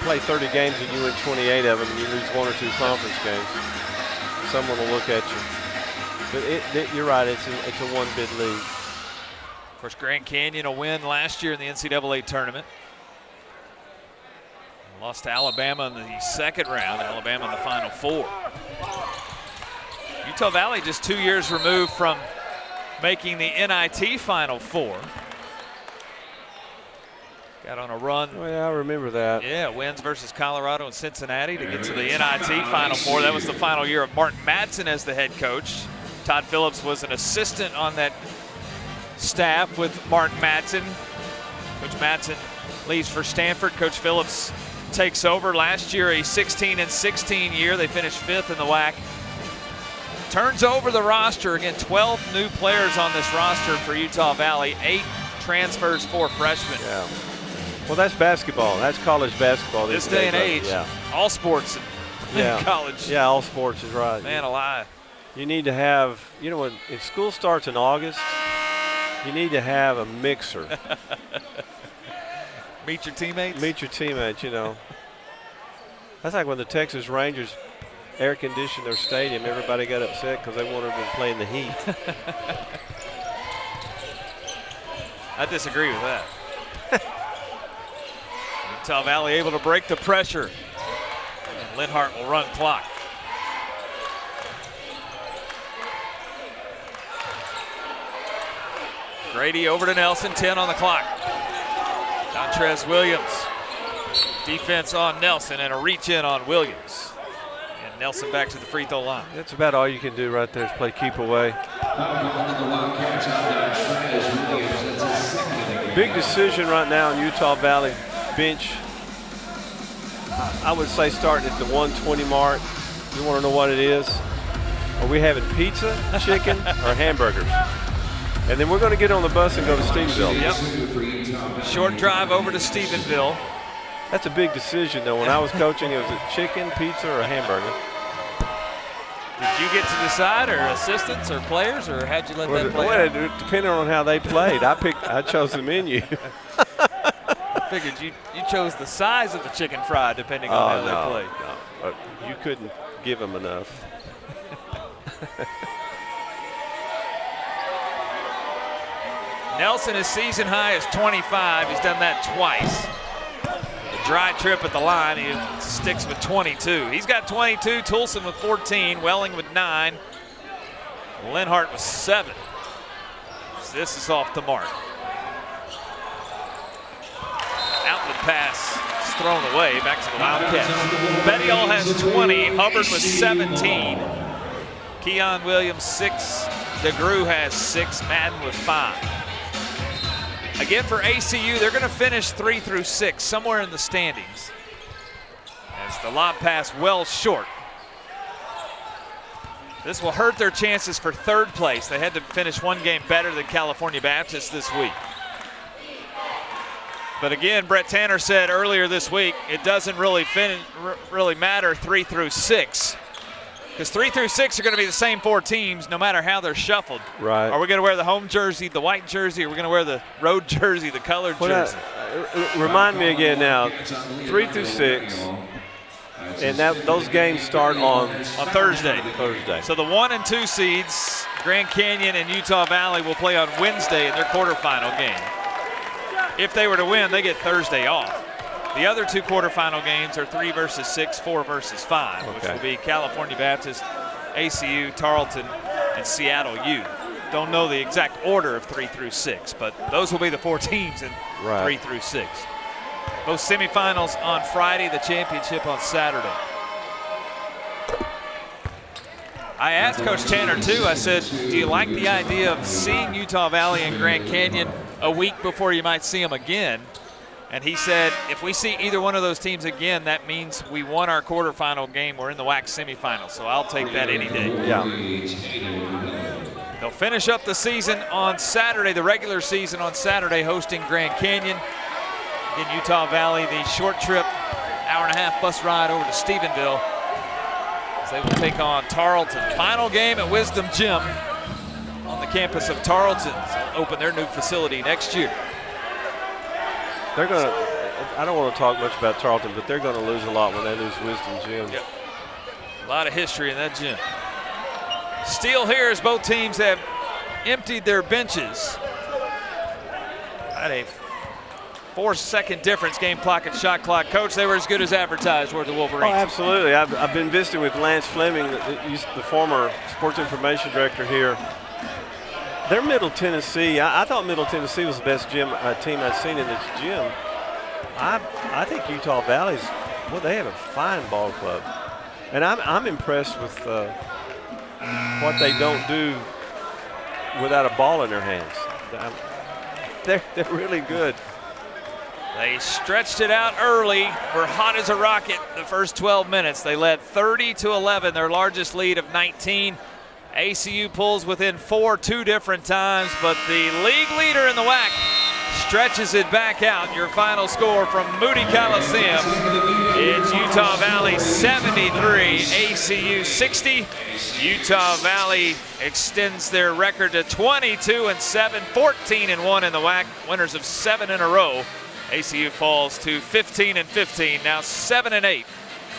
play 30 games and you win 28 of them and you lose 1 or 2 conference games, someone will look at you. But you're right, it's a one-bid league. Of course, Grand Canyon a win last year in the NCAA tournament. Lost to Alabama in the second round. Alabama in the Final Four. Utah Valley just 2 years removed from making the NIT Final Four. Got on a run. Oh, yeah, I remember that. Yeah, wins versus Colorado and Cincinnati to get to the NIT Final Four. That was the final year of Martin Madsen as the head coach. Todd Phillips was an assistant on that staff with Martin Madsen. Coach Madsen leaves for Stanford. Coach Phillips takes over. Last year, a 16-16 year. They finished 5th in the WAC. Turns over the roster. Again, 12 new players on this roster for Utah Valley. 8 transfers, 4 freshmen. Yeah. Well, that's basketball. That's college basketball. This day and age, yeah. All sports in college. Yeah, all sports is right. Man alive. You need to have, you know, if school starts in August, you need to have a mixer. Meet your teammates? Meet your teammates, you know. That's like when the Texas Rangers air conditioned their stadium, everybody got upset because they wanted them to play in the heat. I disagree with that. Utah Valley able to break the pressure. And Linhart will run clock. Grady over to Nelson, 10 on the clock. Dontrez Williams. Defense on Nelson and a reach in on Williams. And Nelson back to the free throw line. That's about all you can do right there is play keep away. Big decision right now in Utah Valley bench. I would say starting at the 120 mark. You want to know what it is? Are we having pizza, chicken, or hamburgers? And then we're going to get on the bus and go to Stephenville. Yep. Short drive over to Stephenville. That's a big decision, though. When I was coaching, it was a chicken, pizza, or a hamburger. Did you get to decide, or assistants, or players, or how'd you let them play? Well, depending on how they played, I chose the menu. I figured you chose the size of the chicken fry, depending on how they played. No, you couldn't give them enough. Nelson, his season high is 25. He's done that twice. The dry trip at the line, he sticks with 22. He's got 22, Toulson with 14, Welling with 9, Linhart with 7. So this is off the mark. Outlet pass is thrown away, back to the Wildcats. Bettiol has 20, Hubbard with 17. Keon Williams 6, DeGrew has 6, Madden with 5. Again, for ACU, they're going to finish 3 through 6, somewhere in the standings. As the lob pass well short. This will hurt their chances for 3rd place. They had to finish 1 game better than California Baptist this week. But again, Brett Tanner said earlier this week, it doesn't really matter 3 through 6. Because 3 through 6 are going to be the same 4 teams no matter how they're shuffled. Right. Are we going to wear the home jersey, the white jersey, or are we going to wear the road jersey, the colored jersey? Remind me again now, 3 through 6, and those games start on Thursday. Thursday. So the 1 and 2 seeds, Grand Canyon and Utah Valley, will play on Wednesday in their quarterfinal game. If they were to win, they get Thursday off. The other 2 quarterfinal games are 3 versus 6, 4 versus 5, which will be California Baptist, ACU, Tarleton, and Seattle U. Don't know the exact order of 3 through 6, but those will be the 4 teams in 3 through 6. Both semifinals on Friday, the championship on Saturday. I asked Coach Tanner too, I said, do you like the idea of seeing Utah Valley and Grand Canyon a week before you might see them again? And he said, if we see either one of those teams again, that means we won our quarterfinal game. We're in the WAC semifinals, so I'll take that any day. Yeah. They'll finish up the season on Saturday, the regular season on Saturday, hosting Grand Canyon. In Utah Valley, the short trip, hour-and-a-half bus ride over to Stephenville, as they will take on Tarleton. Final game at Wisdom Gym on the campus of Tarleton. They'll open their new facility next year. They're going to, I don't want to talk much about Tarleton, but they're going to lose a lot when they lose Wisdom Gym. Yep. A lot of history in that gym. Steele here as both teams have emptied their benches. At a 4-second difference, game clock and shot clock. Coach, they were as good as advertised, were the Wolverines. Oh, absolutely. I've been visiting with Lance Fleming, the former sports information director here. They're Middle Tennessee. I thought Middle Tennessee was the best team I've seen in this gym. I think Utah Valley's, well, they have a fine ball club. And I'm impressed with what they don't do without a ball in their hands. They're really good. They stretched it out early. Were hot as a rocket the first 12 minutes. They led 30-11, their largest lead of 19. ACU pulls within 4 2 different times, but the league leader in the WAC stretches it back out. Your final score from Moody Coliseum, it's Utah Valley 73, ACU 60. Utah Valley extends their record to 22-7, 14-1 in the WAC, winners of 7 in a row. ACU falls to 15-15, now 7-8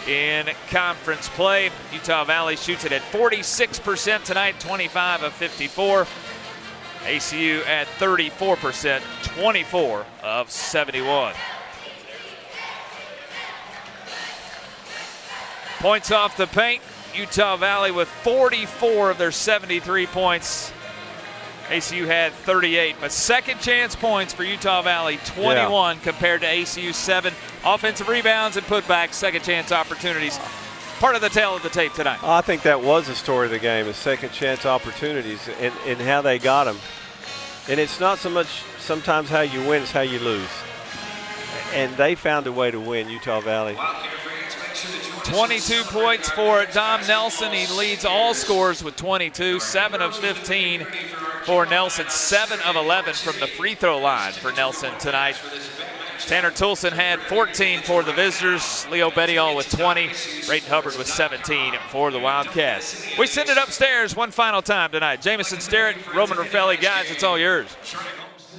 in conference play. Utah Valley shoots it at 46% tonight, 25 of 54. ACU at 34%, 24 of 71. Points off the paint, Utah Valley with 44 of their 73 points. ACU had 38, but second chance points for Utah Valley, 21 compared to ACU 7. Offensive rebounds and putbacks, second chance opportunities. Part of the tale of the tape tonight. I think that was the story of the game, is second chance opportunities and how they got them. And it's not so much sometimes how you win, it's how you lose. And they found a way to win, Utah Valley. 22 points for Dom Nelson. He leads all scorers with 22, 7 of 15 for Nelson, 7 of 11 from the free throw line for Nelson tonight. Tanner Toulson had 14 for the visitors. Leo Bettiol with 20. Brayton Hubbard with 17 for the Wildcats. We send it upstairs one final time tonight. Jamison Sterrett, Roman Raffelli, guys, it's all yours.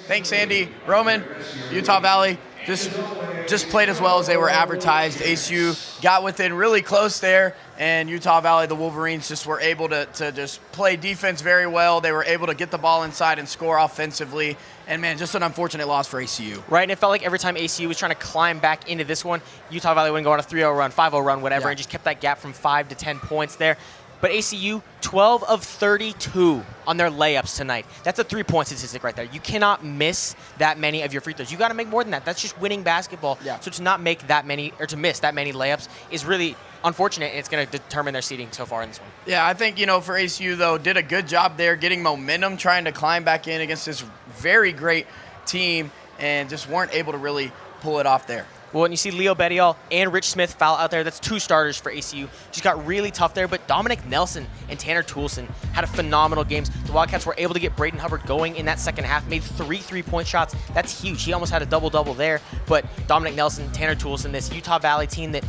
Thanks, Andy. Roman, Utah Valley just played as well as they were advertised. ACU got within really close there, and Utah Valley, the Wolverines, just were able to just play defense very well. They were able to get the ball inside and score offensively. And, man, just an unfortunate loss for ACU. Right, and it felt like every time ACU was trying to climb back into this one, Utah Valley would go on a 3-0 run, 5-0 run, whatever, and just kept that gap from 5 to 10 points there. But ACU, 12 of 32 on their layups tonight. That's a three-point statistic right there. You cannot miss that many of your free throws. You got to make more than that. That's just winning basketball. Yeah. So to not make that many, or to miss that many layups is really unfortunate, and it's going to determine their seeding so far in this one. Yeah, I think, for ACU, though, did a good job there getting momentum, trying to climb back in against this very great team, and just weren't able to really pull it off there. Well, and you see Leo Bettiol and Rich Smith foul out there. That's 2 starters for ACU. Just got really tough there, but Dominic Nelson and Tanner Toulson had a phenomenal games. The Wildcats were able to get Brayton Hubbard going in that second half, made 3 3-point shots. That's huge. He almost had a double-double there, but Dominic Nelson, Tanner Toulson, this Utah Valley team that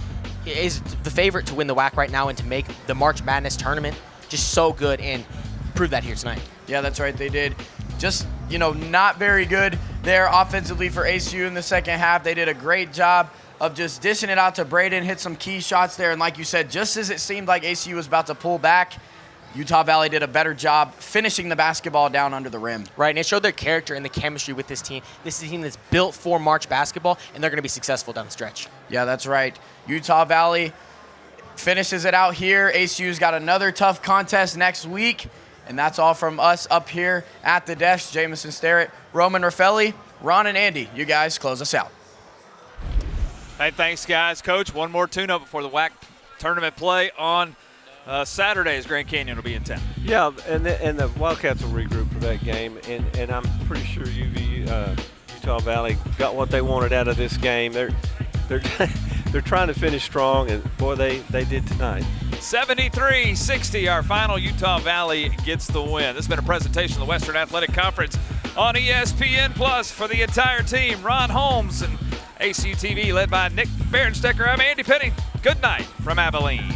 is the favorite to win the WAC right now and to make the March Madness tournament, just so good, and proved that here tonight. Yeah, that's right, they did. Just, not very good there offensively for ACU in the second half. They did a great job of just dishing it out to Brayden, hit some key shots there, and like you said, just as it seemed like ACU was about to pull back, Utah Valley did a better job finishing the basketball down under the rim. Right, and it showed their character and the chemistry with this team. This is a team that's built for March basketball, and they're going to be successful down the stretch. Yeah, that's right. Utah Valley finishes it out here. ACU's got another tough contest next week. And that's all from us up here at the desk. Jamison Sterrett, Roman Raffelli, Ron and Andy, you guys close us out. Hey, thanks, guys. Coach, one more tune-up before the WAC tournament play on Saturday as Grand Canyon will be in town. Yeah, and the Wildcats will regroup for that game, and I'm pretty sure Utah Valley got what they wanted out of this game. They're trying to finish strong, and boy, they did tonight. 73-60, our final. Utah Valley gets the win. This has been a presentation of the Western Athletic Conference on ESPN Plus for the entire team. Ron Holmes and ACU TV led by Nick Berenstecker. I'm Andy Penny. Good night from Abilene.